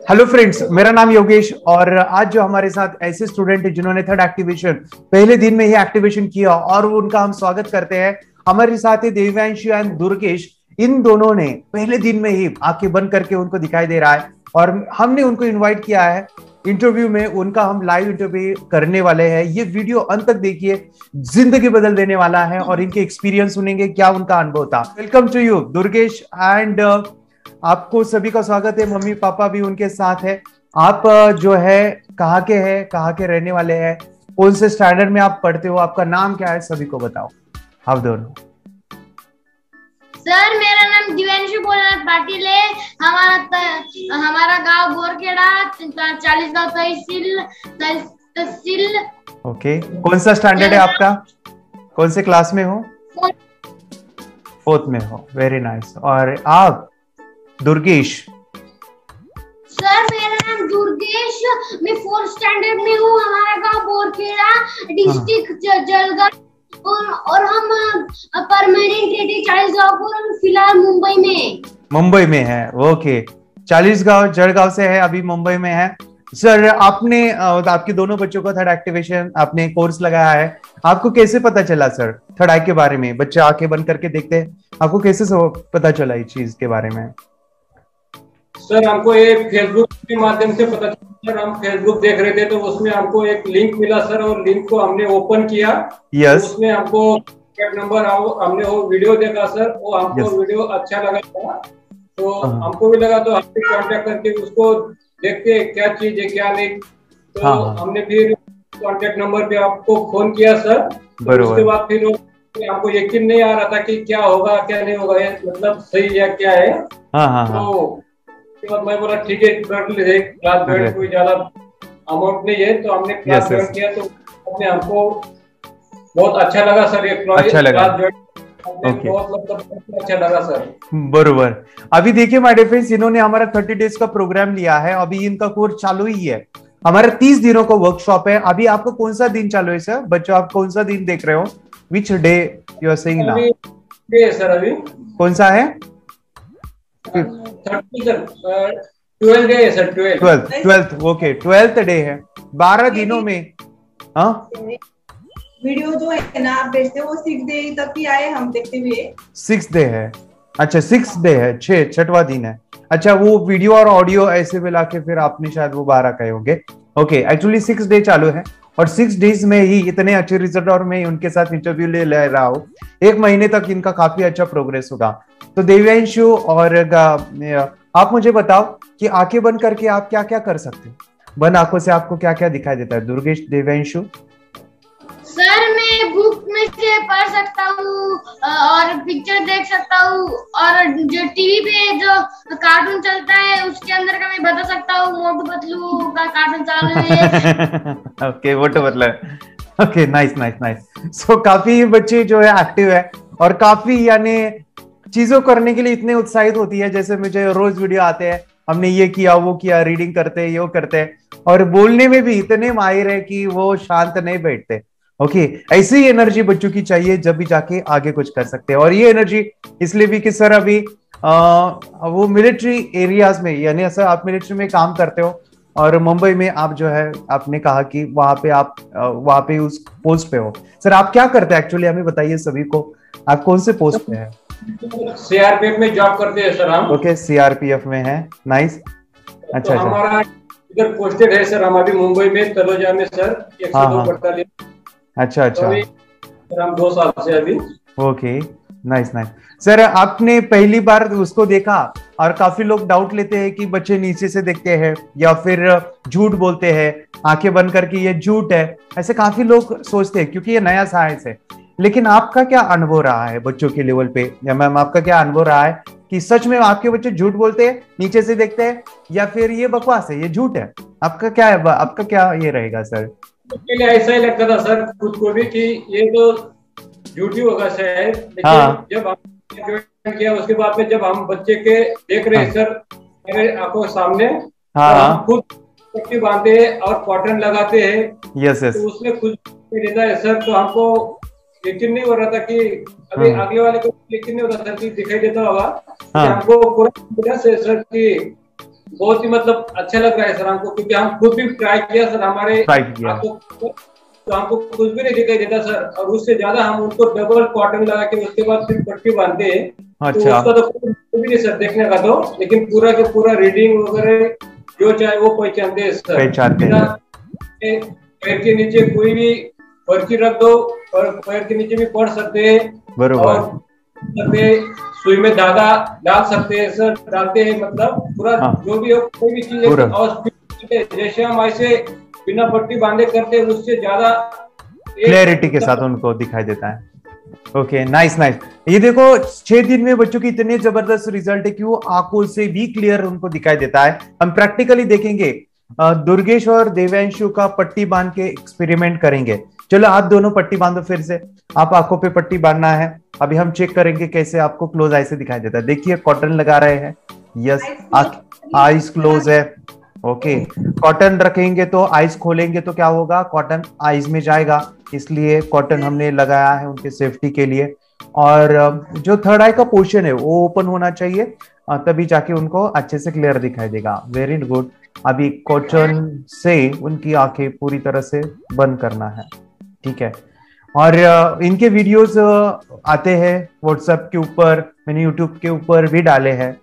Hello friends, मेरा नाम योगेश और आज जो हमारे साथ ऐसे स्टूडेंट हैं जिन्होंने थर्ड एक्टिवेशन पहले दिन में ही एक्टिवेशन किया और उनका हम स्वागत करते हैं। हमारे साथ ही देवांशु एंड दुर्गेश। इन दोनों ने पहले दिन में ही आंखें बंद करके उनको दिखाई दे रहा है और हमने उनको इनवाइट किया है इंटरव्यू में। उनका हम लाइव इंटरव्यू करने वाले हैं। ये वीडियो अंत तक देखिए, जिंदगी बदल देने वाला है और इनके एक्सपीरियंस सुनेंगे, क्या उनका अनुभव था। Welcome to you Durgesh and आपको सभी का स्वागत है। मम्मी पापा भी उनके साथ है। आप जो है कहाँ के हैं, कहाँ के रहने वाले हैं, कौन से स्टैंडर्ड में आप पढ़ते हो, आपका नाम क्या है, सभी को बताओ आप दोनों। सर, मेरा नाम दिव्यांशु भोलानाथ पाटिल है। हमारा गांव बोरखेड़ा, 40 गांव तहसील। ओके, कौन सा स्टैंडर्ड है आपका, कौन से क्लास में हो? फोर्थ में हो, वेरी नाइस। और आप दुर्गेश? सर, मेरा नाम दुर्गेश, मैं 4th स्टैंडर्ड में हूँ। हमारा गांव बोरखेड़ा, डिस्ट्रिक्ट जलगांव और हम परमानेंट रहते 40 गांव को। हम फिलहाल मुंबई में है। ओके, 40 गांव जलगांव से है, अभी मुंबई में है। सर, आपने आपके दोनों बच्चों का थर्ड एक्टिवेशन आपने कोर्स लगाया है, आपको कैसे पता चला सर थर्ड आई के बारे में? बच्चे आंखें बंद करके देखते हैं, आपको कैसे पता चला इस चीज के बारे में? सर, हमको ये फेसबुक के माध्यम से पता चला। सर, हम फेसबुक देख रहे थे तो उसमें हमको एक लिंक मिला सर, और लिंक को हमने ओपन किया। यस। तो उसमें हमको नंबर हमने वो वीडियो देखा सर, वो हमको वीडियो अच्छा लगा था, तो हमको भी लगा, तो हमने कांटेक्ट करके उसको देखते क्या चीज है क्या नहीं। तो हमने फिर कांटेक्ट नंबर पे आपको फोन किया सर। तो उसके बाद फिर हमको यकीन नहीं आ रहा था कि क्या होगा क्या नहीं होगा, मतलब सही या क्या है। तो मैं बोला ठीक है, क्लास ज्वाइन, कोई ज्यादा अमाउंट नहीं है, तो हमने क्लास ज्वाइन किया। तो अपने हमको बहुत अच्छा लगा सर, ये अच्छा लगा। बहुत मतलब अच्छा लगा सर। बरोबर। अभी देखिए माय डियर फ्रेंड्स, इन्होंने हमारा 30 डेज का प्रोग्राम लिया है। अभी इनका कोर्स चालू ही है, हमारा 30 दिनों का वर्कशॉप है। अभी आपको कौन सा दिन चालू है सर? बच्चों, आप कौन सा दिन देख रहे हो? Which day you are saying now? Sir अभी कौन सा है? 12th डे है sir. 12th okay, 12th day है। 12 दिनों में। हाँ, वीडियो जो है ना आप भेजते हो वो 6 डे तक ही आए, हम देखते हुए 6 डे है। अच्छा, 6 डे है, 6वां दिन है। अच्छा, वो वीडियो और ऑडियो ऐसे मिला के फिर आपने शायद वो 12 कहे होंगे। ओके, एक्चुअली 6 डे चालू है और 6 डेज में ही इतने अच्छे रिजल्ट, और मैं उनके साथ इंटरव्यू ले रहा हूँ। 1 महीने तक इनका काफी अच्छा प्रोग्रेस होगा। तो देवांशु और आप मुझे बताओ कि आंखें बंद करके आप क्या क्या कर सकते हो? बंद आंखों से आपको क्या क्या दिखाई देता है? दुर्गेश, देवांशु। सर, मैं बुक में से पढ़ सकता हूँ और पिक्चर देख सकता हूँ, और जो टीवी पे जो कार्टून चलता है उसके अंदर का मैं बता सकता हूँ। मोटू पतलू का कार्टून चालू है। Okay, Motu Patlu. Okay, nice nice nice. So काफी बच्चे जो है एक्टिव है और काफी यानी चीजों करने के लिए इतने उत्साहित होती है। जैसे मुझे रोज वीडियो आते हैं, हमने ये किया वो किया, रीडिंग करते हैं, ये करते हैं, और बोलने में भी इतने माहिर है कि वो शांत नहीं बैठते। ओके, ऐसी ही एनर्जी बच्चों की चाहिए जब भी जाके आगे कुछ कर सकते हैं। और ये एनर्जी इसलिए भी कि सर अभी वो मिलिट्री एरियाज में, यानी सर आप मिलिट्री में काम करते हो और मुंबई में आप जो है आपने कहा कि वहां पे आप वहां पे उस पोस्ट पे हो। सर आप क्या करते हैं एक्चुअली, हमें बताइए सभी को, आप कौन से पोस्ट पे हैं? सीआरपीएफ में जॉब करते हैं सर हम। ओके, सीआरपीएफ में है, नाइस। अच्छा, तो हमारा इधर पोस्टेड है सर, हम अभी मुंबई में तलोजा में सर 102 बटालियन। अच्छा अच्छा, हम 2 साल से अभी। Okay, nice nice. सर, आपने पहली बार उसको देखा और काफी लोग डाउट लेते हैं कि बच्चे नीचे से देखते हैं या फिर झूठ बोलते हैं, आंखें बंद करके ये झूठ है, ऐसे काफी लोग सोचते हैं क्योंकि ये नया साइंस है। लेकिन आपका क्या अनुभव रहा है बच्चों के लेवल पे, या मैम आपका क्या अनुभव रहा है कि सच में आपके बच्चे झूठ बोलते हैं, नीचे से देखते हैं, या फिर ये बकवास है, ये झूठ है? आपका क्या है, आपका क्या ये रहेगा सर? पहले ऐसा ही लगता था सर खुद को भी कि ये तो झूठी होगा शायद, लेकिन जब हमने ज्वाइन किया उसके बाद में जब हम बच्चे के देख रहे हैं सर मेरे आंखों सामने, तो हम खुद पट्टी बांधते हैं और कॉटन लगाते हैं। Yes yes. तो उसमें खुद देता है सर, तो हमको यकीन नहीं हो रहा था कि अभी अगले वाले को यकीन नहीं होता सर कि दिखाई देता होगा। हमको पूरा सर कि बहुत ही मतलब अच्छा लग रहा है सर हमको, क्योंकि हम खुद भी ट्राई किया सर, हमारे तो हमको कुछ भी नहीं दिखाई देता सर, और उससे ज्यादा हम उनको डबल कॉटन लगा के उसके बाद फिर पट्टी बांधते हैं। अच्छा। तो उसका तो कुछ भी नहीं सर देखने का, तो लेकिन पूरा के पूरा रीडिंग वगैरह जो चाहे वो पहचानते हैं सर। पहचानते हैं। पैर के नीचे कोई भी पर्ची रख दो और पैर के नीचे भी पढ़ सकते हैं, बरोबर, सुई में धागा डाल सकते हैं सर, डालते हैं मतलब पूरा जो भी हो कोई भी चीज, और जैसे हम ऐसे बिना पट्टी बांधे करते हैं उससे ज्यादा क्लैरिटी के साथ उनको दिखाई देता है। Okay, nice nice. ये देखो 6 दिन में बच्चों की इतने जबरदस्त रिजल्ट है कि वो आंखों से भी क्लियर उनको दिखाई देता है। हम प्रैक्टिकली देखेंगे, दुर्गेश और देवांशु का पट्टी बांध के एक्सपेरिमेंट करेंगे। चलो आप दोनों पट्टी बांधो फिर से, आप आंखों पे पट्टी बांधना है। अभी हम चेक करेंगे कैसे आपको क्लोज आई से दिखाई देता है। देखिए कॉटन लगा रहे हैं, यस, आईज क्लोज है। ओके, कॉटन रखेंगे तो आईज खोलेंगे तो क्या होगा, कॉटन आईज में जाएगा, इसलिए कॉटन हमने लगाया है उनके सेफ्टी के लिए। और जो थर्ड आई का पोर्शन है वो ओपन होना चाहिए, तभी जाके उनको अच्छे से क्लियर दिखाई देगा। Very good. अभी कॉटन से उनकी आंखें पूरी तरह से बंद करना है, ठीक है। और इनके वीडियोस आते हैं व्हाट्सएप के ऊपर, मैंने यूट्यूब के ऊपर भी डाले हैं,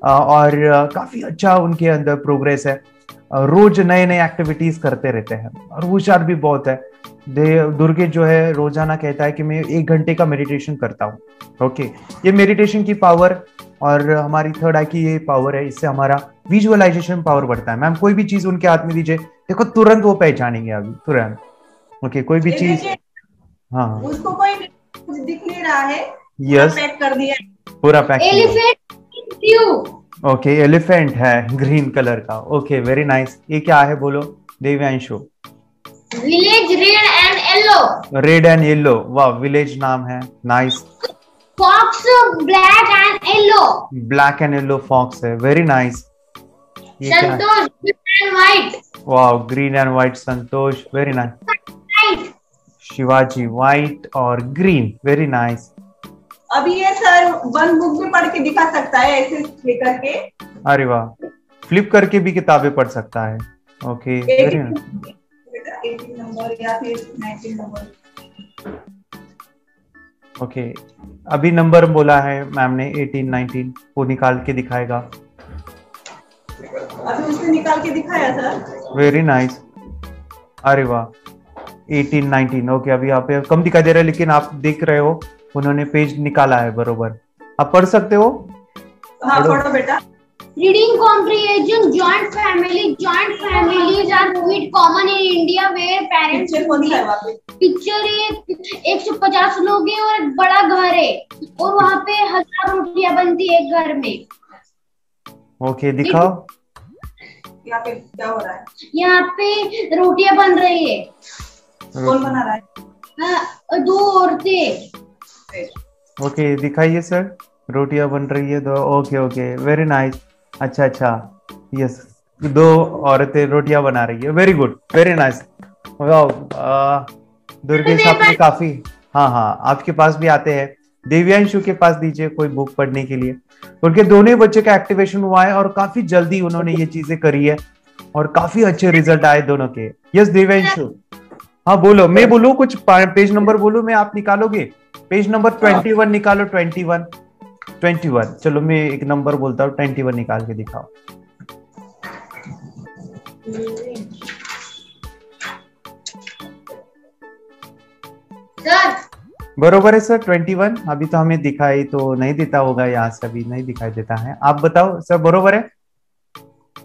और काफी अच्छा उनके अंदर प्रोग्रेस है। रोज नए नए एक्टिविटीज करते रहते हैं और होशियार भी बहुत है। दुर्गे जो है रोजाना कहता है कि मैं 1 घंटे का मेडिटेशन करता हूँ। ओके, ये मेडिटेशन की पावर और हमारी थर्ड आई की ये पावर है, इससे हमारा विजुअलाइजेशन पावर बढ़ता है। मैम कोई भी चीज उनके हाथ में दीजिए, देखो तुरंत वो पहचानेंगे अभी तुरंत। ओके, कोई भी चीज, हाँ उसको कोई कुछ दिख नहीं रहा है, यस, पैक कर दिया, पूरा पैक किया। ओके, एलिफेंट है ग्रीन कलर का। Okay, very nice. ये क्या है बोलो Devanshu? Village red and yellow. Red and yellow, वाह, विलेज नाम है, nice. Fox black and yellow. Black and yellow fox है, very nice. Santosh green and white. वाह, green and white Santosh, very nice. Shivaji white और ग्रीन, वेरी नाइस। अभी ये sir one book भी पढ़ के दिखा सकता है ऐसे लेकर के। अरे वाह, फ्लिप करके भी किताबें पढ़ सकता है। Okay, very nice. 18 नंबर या फिर 19 नंबर। ओके, अभी नंबर बोला है मैम ने 18 19, वो निकाल के दिखाएगा। अभी उसने निकाल के दिखाया सर। Very nice. अरे वाह, 18 19। ओके, अभी यहाँ पे कम दिखाई दे रहा है लेकिन आप देख रहे हो उन्होंने पेज निकाला है बरोबर। आप पढ़ सकते हो? हाँ, पढ़ो बेटा। Reading comprehension, joint families are quite common in India where parents picture 150 लोग हैं और एक बड़ा घर है और वहाँ पे 1000 रोटियां बनती है एक घर में। ओके, दिखाओ यहाँ पे क्या हो रहा है। यहाँ पे रोटियां बन रही है। कौन बना रहा है? 2 औरतें। ओके, दिखाइए सर, रोटियां बन रही है 2। Okay okay, very nice. अच्छा अच्छा, यस, 2 औरतें रोटियां बना रही है, very good, very nice. Durgesh आपने काफी, हाँ हाँ, आपके पास भी आते हैं। देव्यांशु के पास दीजिए कोई बुक पढ़ने के लिए। उनके दोनों बच्चे का एक्टिवेशन हुआ है और काफी जल्दी उन्होंने ये चीजें करी है और काफी अच्छे रिजल्ट आए दोनों के। यस देव्यांशु, हाँ बोलो, मैं बोलूं कुछ पेज नंबर बोलूं मैं, आप निकालोगे? पेज नंबर 21 निकालो, 21। चलो मैं एक नंबर बोलता हूँ, 21 निकाल के दिखाओ। बरोबर है सर, 21। अभी तो हमें दिखाई तो नहीं देता होगा, यहाँ से अभी नहीं दिखाई देता है। आप बताओ सर, बरोबर है?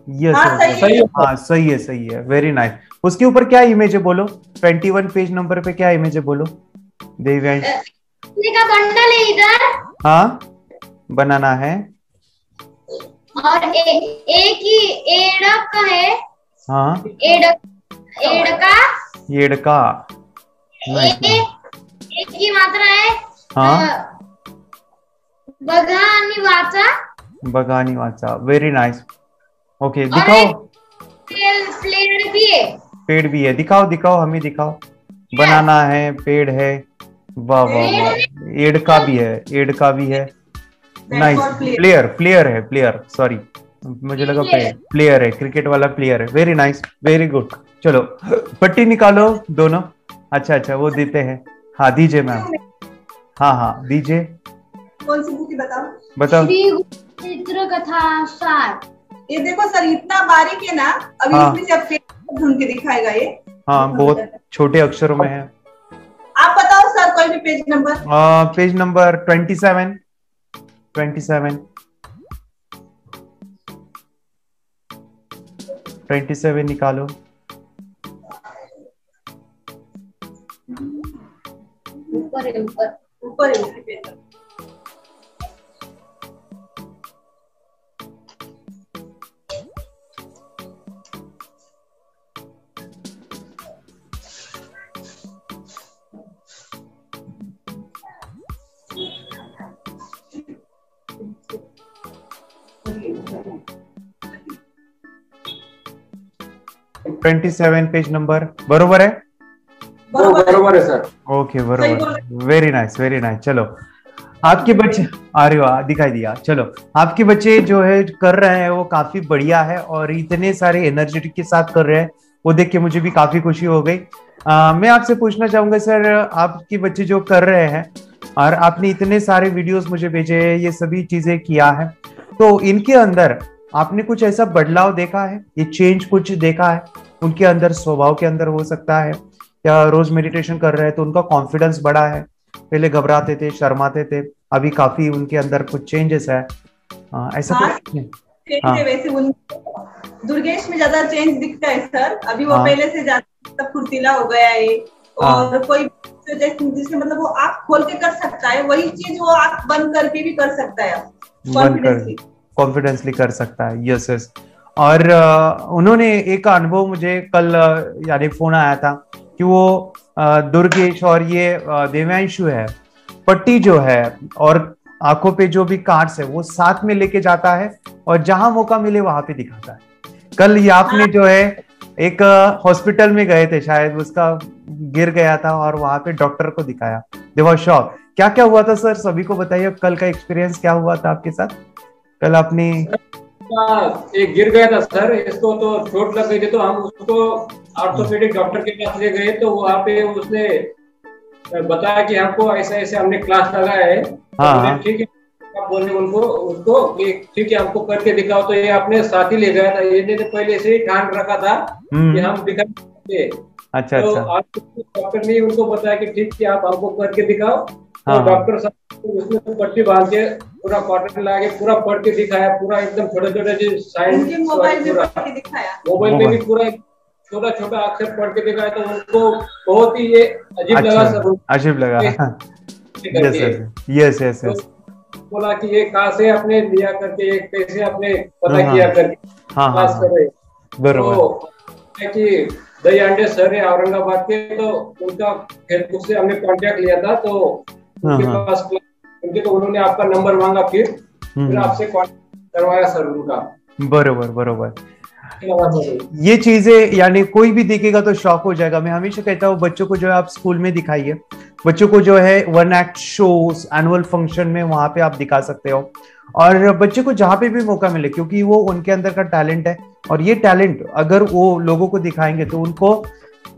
यस, हाँ सही है, सही है, वेरी नाइस। उसके ऊपर क्या इमेज है बोलो? 21 पेज नंबर पे क्या इमेज है बोलो देव्यांश? का बंडल है इधर, हाँ बनाना है, और एक ही एड़क है। हाँ, एड़का एक की मात्रा है। हाँ, बगानी वाचा, वेरी नाइस। ओके, दिखाओ। पेड़ भी है, दिखाओ हमें दिखाओ। बनाना है, पेड़ है, वाह वाह वाह, एड़का भी है, नाइस। प्लेयर है, सॉरी, मुझे लगा प्लेयर है, क्रिकेट वाला प्लेयर है। Very nice, very good. चलो पट्टी निकालो दोनों। अच्छा अच्छा, वो देते हैं। हाँ दीजिए मैम। हाँ हाँ दीजिए। कौन सी बुक बताओ? बताओ। श्री चित्र कथा सार। ये देखो सर, इतना बारीक है ना, अभी हाँ। इसमें से अब पेज ढूंढ के दिखाएगा ये। हाँ बहुत छोटे अक्षरों में है। आप बताओ सर कोई भी पेज नंबर। Page number 27। 27 निकालो। ऊपर है, ऊपर ऊपर है उसके पेज। ट्वेंटी 27 पेज नंबर बरोबर है? बरोबर है सर। ओके बरोबर, वेरी नाइस वेरी नाइस। चलो आपके बच्चे, अरे वाह दिखाई दिया। चलो आपके बच्चे जो है कर रहे हैं वो काफी बढ़िया है, और इतने सारे एनर्जेटिक के साथ कर रहे हैं, वो देख के मुझे भी काफी खुशी हो गई। मैं आपसे पूछना चाहूंगा सर, आपके बच्चे जो कर रहे हैं और आपने इतने सारे वीडियोस मुझे भेजे हैं, ये सभी चीजें किया है, तो इनके अंदर आपने कुछ ऐसा बदलाव देखा है? ये चेंज कुछ देखा है उनके अंदर, स्वभाव के अंदर हो सकता है, या रोज मेडिटेशन कर रहे हैं तो उनका कॉन्फिडेंस बढ़ा है? पहले घबराते थे, शर्माते थे, अभी काफी उनके अंदर कुछ चेंजेस है, ऐसा हाँ, कुछ? चेंज हाँ है वैसे दुर्गेश में ज्यादा चेंज दिखता है सर। अभी वो हाँ। पहले से ज्यादा फुर्तीला हो गया है, और कोई जिससे मतलब वो आँख खोल के कर सकता है, वही चीज वो आँख बंद करके भी कर सकता है कॉन्फिडेंसली कर सकता है। Yes yes. और उन्होंने एक अनुभव मुझे कल यानी फोन आया था कि वो दुर्गेश और ये देवांशु है, पट्टी जो है और आंखों पे जो भी कार्ड्स है वो साथ में लेके जाता है, और जहां मौका मिले वहां पे दिखाता है। कल ये आपने जो है एक हॉस्पिटल में गए थे शायद, उसका गिर गया था और वहां पे डॉक्टर को दिखाया। They was shock. क्या क्या हुआ था सर, सभी को बताइए कल का एक्सपीरियंस क्या हुआ था आपके साथ कल आपने? एक गिर गया था सर, इसको तो चोट लग गई थी, तो हम उसको ऑर्थोपेडिक डॉक्टर के पास ले गए, तो वहाँ पे उसने बताया कि हमको ऐसे ऐसे हमने क्लास लगाया है। हाँ ठीक है, आप बोले उनको उसको कि ठीक है हमको करके दिखाओ, तो ये अपने साथ ही ले गया था। ये पहले से ही ठान रखा था कि हम दिखाएंगे। अच्छा तो अच्छा। डॉक्टर ने उनको बताया कि ठीक है आप हमको करके दिखाओ। तो हाँ डॉक्टर साहब उसमें पट्टी बांध के पूरा कॉटन लगा के पूरा पढ़ के दिखाया, पूरा एकदम छोटे छोटे जो साइंस मोबाइल में पढ़ के दिखाया, मोबाइल में भी पूरा छोटा छोटा अक्षर पढ़ के दिखाया, तो उनको बहुत ही ये अजीब लगा सर। अजीब लगा। Yes yes yes. बोला कि ये कहाँ से आपने लिया करके, ये कैसे आपने पता किया करके क्लास कर रहे। बरोबर कि दही अंडे सर है औरंगाबाद के, तो उनका फेसबुक से हमने कांटेक्ट लिया था, तो उनके पास उनके तो उन्होंने आपका नंबर मांगा, फिर आपसे कांटेक्ट करवाया सर उनका। बरोबर बरोबर। ये चीजें यानी कोई भी देखेगा तो शॉक हो जाएगा। मैं हमेशा कहता हूँ बच्चों को जो है आप स्कूल में दिखाइए, बच्चों को जो है one act shows annual function में वहां पे आप दिखा सकते हो, और बच्चे को जहां पे भी मौका मिले, क्योंकि वो उनके अंदर का टैलेंट है, और ये टैलेंट अगर वो लोगों को दिखाएंगे तो उनको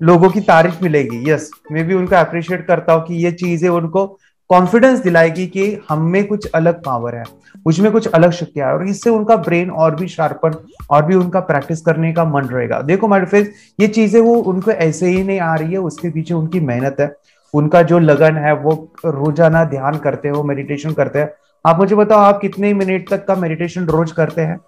लोगों की तारीफ मिलेगी। यस, मैं भी उनको अप्रिशिएट करता हूँ कि ये चीजें उनको कॉन्फिडेंस दिलाएगी कि हम में कुछ अलग पावर है, उसमें कुछ अलग शक्ति है, और इससे उनका ब्रेन और भी शार्पन और भी उनका प्रैक्टिस करने का मन रहेगा। देखो माय फ्रेंड्स, ये चीजें वो उनको ऐसे ही नहीं आ रही है, उसके पीछे उनकी मेहनत है, उनका जो लगन है, वो रोजाना ध्यान करते हैं, वो मेडिटेशन करते हैं। आप मुझे बताओ आप कितने मिनट तक का मेडिटेशन रोज करते हैं?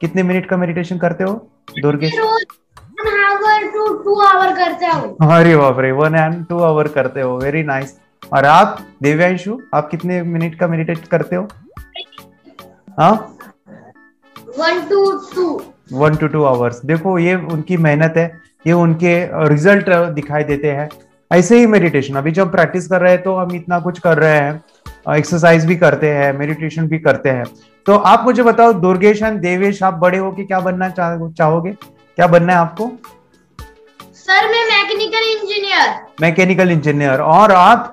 कितने मिनट का मेडिटेशन करते हो दुर्गेश? 1 hour to 2 hour करते हो। अरे बाप रे, 1 and 2 hour करते हो, वेरी नाइस। और आप देव्यांशु, आप कितने मिनट का मेडिटेट करते हो? हाँ 1 to 2। 1 to 2 hours। देखो ये उनकी मेहनत है, ये उनके रिजल्ट दिखाई देते हैं। ऐसे ही मेडिटेशन अभी जब प्रैक्टिस कर रहे हैं तो हम इतना कुछ कर रहे हैं, एक्सरसाइज भी करते हैं, मेडिटेशन भी करते हैं। तो आप मुझे बताओ दुर्गेश एंड देवेश, आप बड़े होके क्या बनना चाहोगे? क्या बनना है आपको? सर मैं मैकेनिकल इंजीनियर। Mechanical engineer. और आप?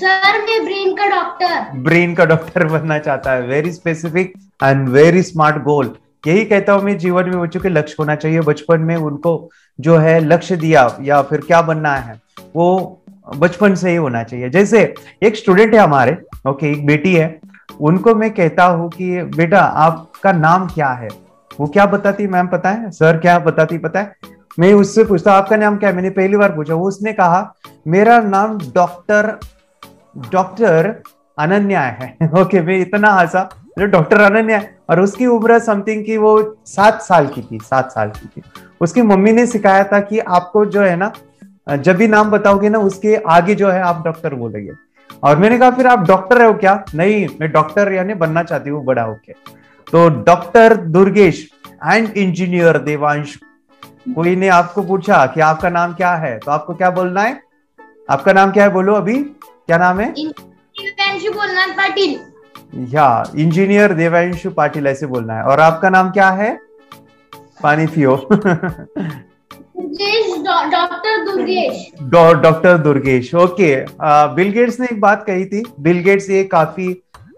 सर मैं ब्रेन का डॉक्टर। ब्रेन का डॉक्टर बनना चाहता है। Very specific and very smart गोल। यही कहता हूं मैं, जीवन में बच्चों के लक्ष्य होना चाहिए। बचपन में उनको जो है लक्ष्य दिया या फिर क्या बनना है वो बचपन से ही होना चाहिए। जैसे एक स्टूडेंट है हमारे, ओके, एक बेटी है, उनको मैं कहता हूँ कि बेटा आपका नाम क्या है, वो क्या बताती मैम पता है, सर क्या बताती पता है, मैं उससे पूछता आपका नाम क्या है, मैंने पहली बार पूछा, वो उसने कहा मेरा नाम डॉक्टर अनन्या है। ओके, मैं इतना हंसा, डॉक्टर अनन्या है, और उसकी उम्र समथिंग की वो 7 साल की थी, 7 साल की थी। उसकी मम्मी ने सिखाया था कि आपको जो है ना, जब भी नाम बताओगे ना उसके आगे जो है आप डॉक्टर बोलेंगे। और मैंने कहा फिर आप डॉक्टर हो क्या? नहीं, मैं डॉक्टर यानी बनना चाहती हूँ बड़ा होके। तो doctor Durgesh and engineer Devansh. कोई ने आपको पूछा कि आपका नाम क्या है, तो आपको क्या बोलना है? आपका नाम क्या है बोलो अभी, क्या नाम है? देवांशु बोलना पाटिल। या इंजीनियर देवांशु पाटिल ऐसे बोलना है। और आपका नाम क्या है? पानी पियो। Doctor Durgesh. Doctor Durgesh. Okay, Bill Gates ने एक बात कही थी। बिल गेट्स ये काफी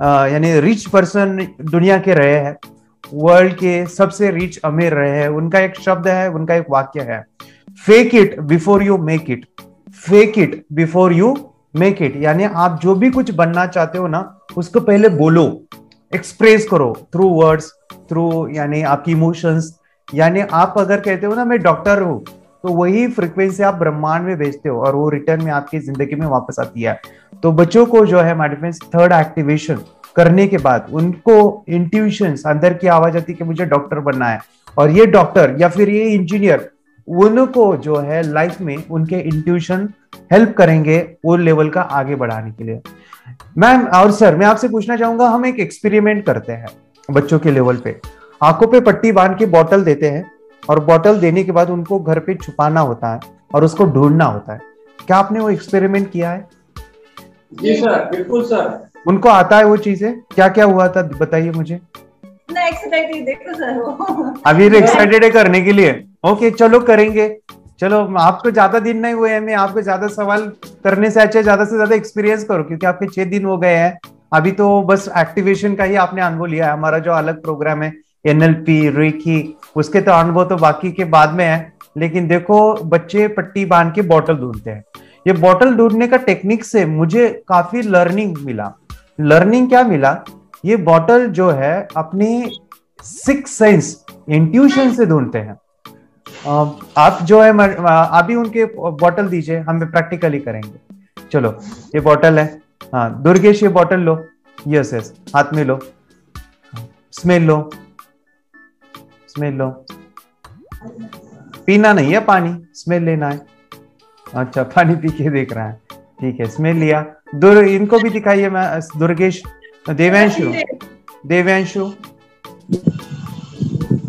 यानी रिच पर्सन दुनिया के रहे हैं, वर्ल्ड के सबसे रिच अमीर रहे हैं। उनका एक शब्द है, उनका एक वाक्य है, fake it before you make it. Fake it before you make it, यानी आप जो भी कुछ बनना चाहते हो ना उसको पहले बोलो, एक्सप्रेस करो थ्रू वर्ड्स, थ्रू यानी आपकी इमोशंस। यानी आप अगर कहते हो ना मैं डॉक्टर हूं, तो वही फ्रीक्वेंसी आप ब्रह्मांड में भेजते हो और वो रिटर्न में आपकी जिंदगी में वापस आती है। तो बच्चों को जो है माय फ्रेंड्स, थर्ड एक्टिवेशन करने के बाद उनको इंट्यूशंस, अंदर की आवाज आती है कि मुझे डॉक्टर बनना है, और ये डॉक्टर या फिर ये इंजीनियर, उनको जो है लाइफ में उनके इंट्यूशन हेल्प करेंगे वो लेवल का आगे बढ़ाने के लिए। मैम और सर, मैं आपसे पूछना चाहूंगा, हम एक एक्सपेरिमेंट करते हैं बच्चों के लेवल पे, आंखों पे पट्टी बांध के बॉटल देते हैं, और बॉटल देने के बाद उनको घर पे छुपाना होता है और उसको ढूंढना होता है। क्या आपने वो एक्सपेरिमेंट किया है? जी सर, बिल्कुल सर। उनको आता है वो चीजें? क्या क्या हुआ था बताइए मुझे। देखो सर वो अभी एक्साइटेड है करने के लिए। ओके चलो करेंगे। चलो, आपको ज्यादा दिन नहीं हुए हैं, मैं आपको ज्यादा सवाल करने से अच्छा ज्यादा से ज्यादा एक्सपीरियंस करो, क्योंकि आपके 6 दिन हो गए हैं। अभी तो बस एक्टिवेशन का ही आपने अनुभव लिया है। हमारा जो अलग प्रोग्राम है NLP रेकी, उसके तो अनुभव तो बाकी के बाद में है। लेकिन देखो, बच्चे पट्टी बांध के बॉटल ढूंढते हैं। ये बॉटल ढूंढने का टेक्निक से मुझे काफी लर्निंग मिला। लर्निंग क्या मिला? ये बॉटल जो है अपनी 6 सेंस इंट्यूशन से ढूंढते हैं। आप जो है अभी उनके बॉटल दीजिए, हम प्रैक्टिकली करेंगे। चलो, ये बॉटल है। हाँ दुर्गेश, ये बॉटल लो। यस यस, हाथ में लो, स्मेल लो, स्मेल लो। पीना नहीं है पानी, स्मेल लेना है। अच्छा, पानी पी के देख रहा है, ठीक है, स्मेल लिया। इनको भी दिखाइए, मैं दुर्गेश, देवांशु, देवांशु,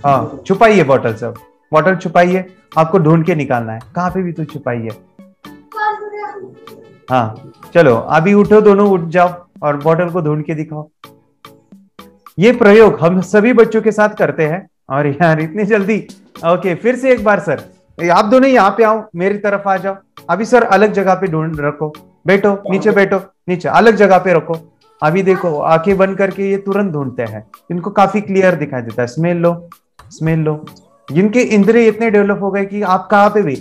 हाँ छुपाइए बॉटल, सब बॉटल छुपाइए, आपको ढूंढ के निकालना है, कहाँ पे भी तो छुपाइए। हाँ चलो, अभी उठो, दोनों उठ जाओ और बॉटल को ढूंढ के दिखाओ। ये प्रयोग हम सभी बच्चों के साथ करते हैं। और यार इतनी जल्दी, ओके फिर से एक बार सर, आप दोनों यहाँ पे आओ, मेरी तरफ आ जाओ। अभी सर अलग जगह पे ढूंढ रखो, बैठो नीचे, बैठो नीचे, अलग जगह पे रखो। अभी देखो, आंखें बंद करके ये तुरंत ढूंढते हैं, इनको काफी क्लियर दिखाई देता है। स्मेल लो, स्मेल लो। जिनके इंद्रिय इतने डेवलप हो गए कि आप कहाँ पे भी,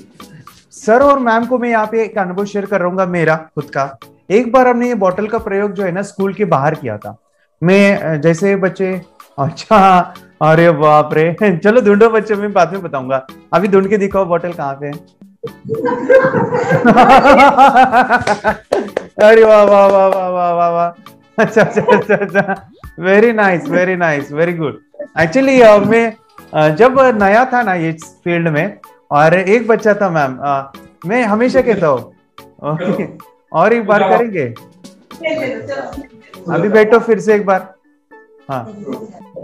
सर और मैम को मैं यहाँ पे एक अनुभव शेयर कर रहूंगा मेरा खुद का। एक बार हमने ये बॉटल का प्रयोग जो है ना स्कूल के बाहर किया था। मैं जैसे बच्चे, अच्छा अरे बाप रे, चलो ढूंढो बच्चे, मैं बाद में बताऊंगा। अभी ढूंढ के दिखाओ बॉटल कहाँ पे है। अरे वाह वाह वाह वाह वाह वाह वाह, अच्छा अच्छा अच्छा अच्छा, very nice, very nice, very good. Actually मैं जब नया था ना ये फील्ड में, और एक बच्चा था मैम, मैं हमेशा कहता हूँ और एक बार करेंगे। अभी बैठो फिर से एक बार। हाँ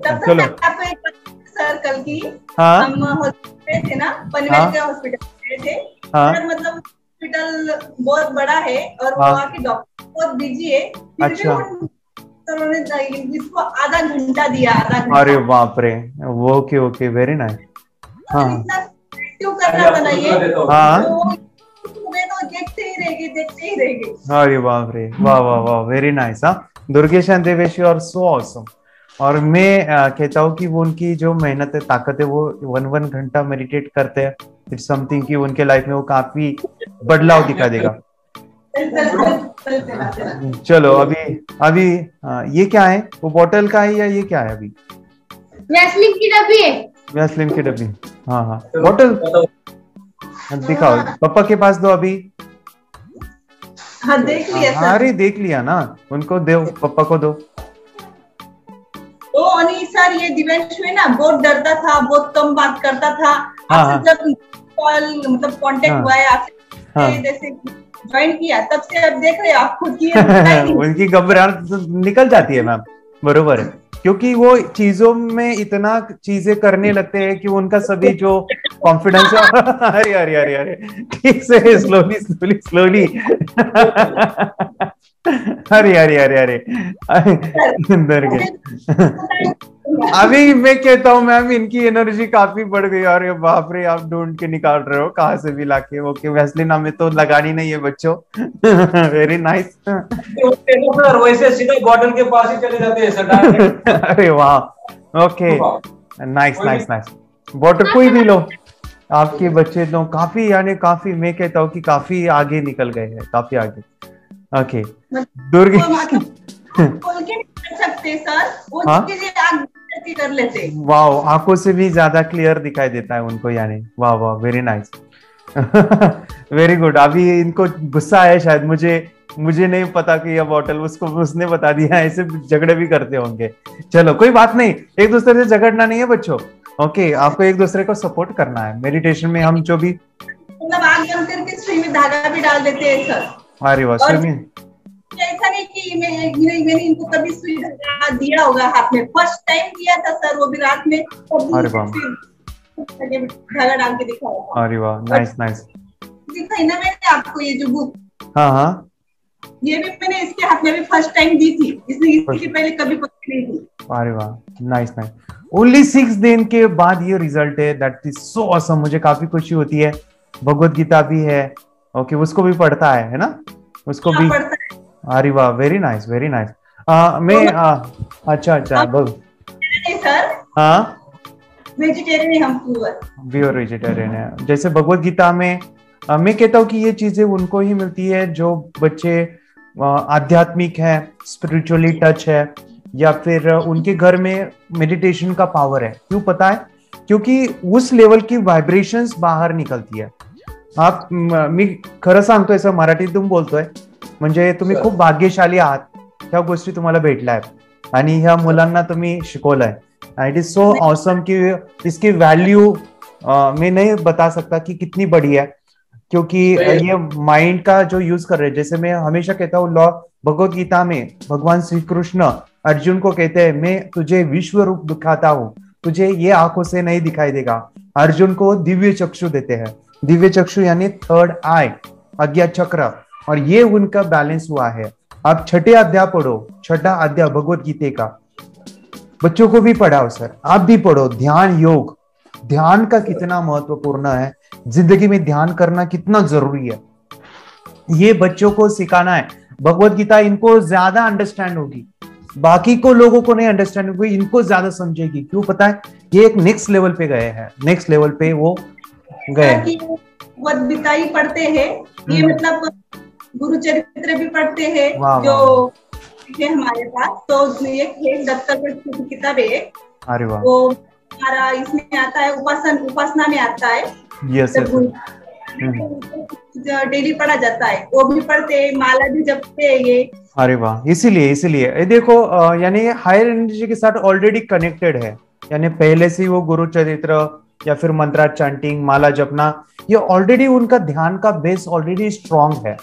चलो सर, कल की हाँ हम हॉस्पिटल थे ना, पनवेल के हॉस्पिटल गए थे। हाँ मतलब हॉस्पिटल बहुत बड़ा है और वहाँ के डॉक्टर बहुत बिजी है। अच्छा, तो उन्होंने इसको आधा घंटा दिया, आधा घंटा। अरे बाप रे, ओके ओके, वेरी नाइस। हाँ क्यों करना बनाइए। हाँ तो देखते ही रहेंगे, देखते ही रहेंगे। अरे बाप रे, वाह वाह वाह, वेरी नाइस। हाँ, Durgesh and Devesh you are so awesome. और मैं कहता हूँ कि वो उनकी जो मेहनत है, ताकत है, वो 1 घंटा मेडिटेट करते हैं, इट्स समथिंग कि उनके लाइफ में वो काफी बदलाव दिखा देगा। चलो अभी अभी ये क्या है, वो बॉटल का है या ये क्या है? अभी वैसलीन की डब्बी है। वैसलीन की डब्बी, हाँ हाँ, बॉटल दिखाओ, पापा के पास दो अभी। हाँ देख लिया सर। अरे देख लिया ना, उनको दो, पापा को दो। ओ अनिल सर, ये दिव्यांशु है ना, बहुत डरता था, बहुत कम बात करता था। हाँ, आपसे जब कॉल मतलब कांटेक्ट हुआ है आपसे, जैसे ज्वाइन किया, तब से अब देख रहे हो आप खुद की उनकी घबराहट निकल जाती है मैम, बरोबर है, क्योंकि वो चीजों में इतना चीजें करने लगते हैं कि उनका सभी जो कॉन्फिडेंस है अरे अरे अरे अरे, ठीक से, स्लोली स्लोली स्लोली अरे अरे अरे अरे अंदर के। अभी मैं कहता हूँ मैम, इनकी एनर्जी काफी बढ़ गई। अरे बाप रे, आप ढूंढ के निकाल रहे हो कहाँ से भी लाके। ओके, वैसलीन हमें तो लगानी नहीं है बच्चों। Very nice. सर वैसे सीधा बॉटल के पास ही चले जाते हैं सर। अरे वाह, okay, nice nice nice. Bottle कोई भी लो, आपके बच्चे तो काफी, यानी काफी, मैं कहता हूँ कि काफी आगे निकल गए हैं, काफी आगे। ओके, दुर्गे खोल के नहीं कर सकते सर, वो चीजें आग कर लेते। वाह, आंखों से भी ज्यादा क्लियर दिखाई देता है उनको, यानी वाह वाह, वेरी नाइस, वेरी गुड। अभी इनको गुस्सा है शायद, मुझे नहीं पता कि यह बॉटल उसको, उसने बता दिया। ऐसे झगड़े भी करते होंगे। चलो कोई बात नहीं, एक दूसरे से झगड़ना नहीं है बच्चों। ओके, आपको एक दूसरे को सपोर्ट करना है। मेडिटेशन में हम जो भी मतलब आग बंद करके सुई में धागा भी डाल देते हैं सर। अरे वाह, सुई में ऐसा नहीं कि मैंने इनको कभी सुई धागा दिया होगा हाथ में, फर्स्ट टाइम दिया था सर, वो भी रात में। अरे वाह, धागा डाल के दिखाया। अरे वाह, नाइस नाइस। दिखाई ना मैंने आपको ये जो बुक, हाँ हाँ, ये भी मैंने इसके हाथ में भी फर्स्ट टाइम दी थी, इसके पहले कभी पकड़ी नहीं थी। अरे वाह, नाइस नाइस। ओनली 6 दिन के बाद ये रिजल्ट है, दैट इज सो ऑसम। मुझे काफी खुशी होती है। भगवत गीता भी है, ओके, उसको भी पढ़ता है ना, उसको भी। अरे वाह, वेरी नाइस वेरी नाइस। मैं अच्छा अच्छा, बोल सर। हाँ, वेजिटेरियन, हम प्योर वेजिटेरियन है। जैसे भगवत गीता में मैं कहता हूँ कि ये चीजें उनको ही मिलती है जो बच्चे आध्यात्मिक है, स्पिरिचुअली टच है, या फिर उनके घर में मेडिटेशन का पावर है। क्यों पता है? क्योंकि उस लेवल की वाइब्रेशंस बाहेर निकलती है। आप मी खरं सांगतोय सर, मराठीत तुम्ही बोलतोय, म्हणजे तुम्ही खूप भाग्यशाली आहात, ह्या गोष्टी तुम्हाला भेटल्या आहेत आणि ह्या मुलांना तुम्ही शिकवलंय। इट इज सो ऑसम कि इसकी वैल्यू मैं नहीं बता सकता कि कितनी बड़ी है, क्योंकि ये माइंड का जो यूज कर रहे हैं। जैसे मैं हमेशा कहता हूँ, लॉ भगवत गीता में भगवान श्री कृष्ण अर्जुन को कहते हैं, मैं तुझे विश्व रूप दिखाता हूँ, तुझे ये आंखों से नहीं दिखाई देगा। अर्जुन को दिव्य चक्षु देते हैं। दिव्य चक्षु यानी थर्ड आई, अज्ञा चक्र, और ये उनका बैलेंस हुआ है। आप छठे अध्याय पढ़ो, छठा अध्याय भगवत गीता का, बच्चों को भी पढ़ाओ सर, आप भी पढ़ो। ध्यान योग, ध्यान का कितना महत्वपूर्ण है, जिंदगी में ध्यान करना कितना जरूरी है, ये बच्चों को सिखाना है। भगवत गीता इनको ज्यादा अंडरस्टैंड होगी, बाकी को लोगों को नहीं अंडरस्टैंड होगी, इनको ज्यादा समझेगी। क्यों पता है? ये एक नेक्स्ट लेवल पे गए हैं, नेक्स्ट लेवल पे वो गए। भगवत गीता ही पढ़ते हैं, ये मतलब गुरु चरित्र भी पढ़ते हैं जो है हमारे पास। तो एक दफ्तर पर किताब है, अरे वाह, वो हमारा इसमें आता है, उपासना में आता है। यस, डेली पढ़ा जाता है, वो भी पढ़ते हैं, माला भी जपते हैं ये। अरे वाह, इसीलिए देखो, यानी हायर एनर्जी के साथ ऑलरेडी कनेक्टेड है, यानी पहले से वो गुरु चरित्र या फिर मंत्रा चैंटिंग, माला जपना, ये ऑलरेडी उनका ध्यान का बेस ऑलरेडी स्ट्रांग है।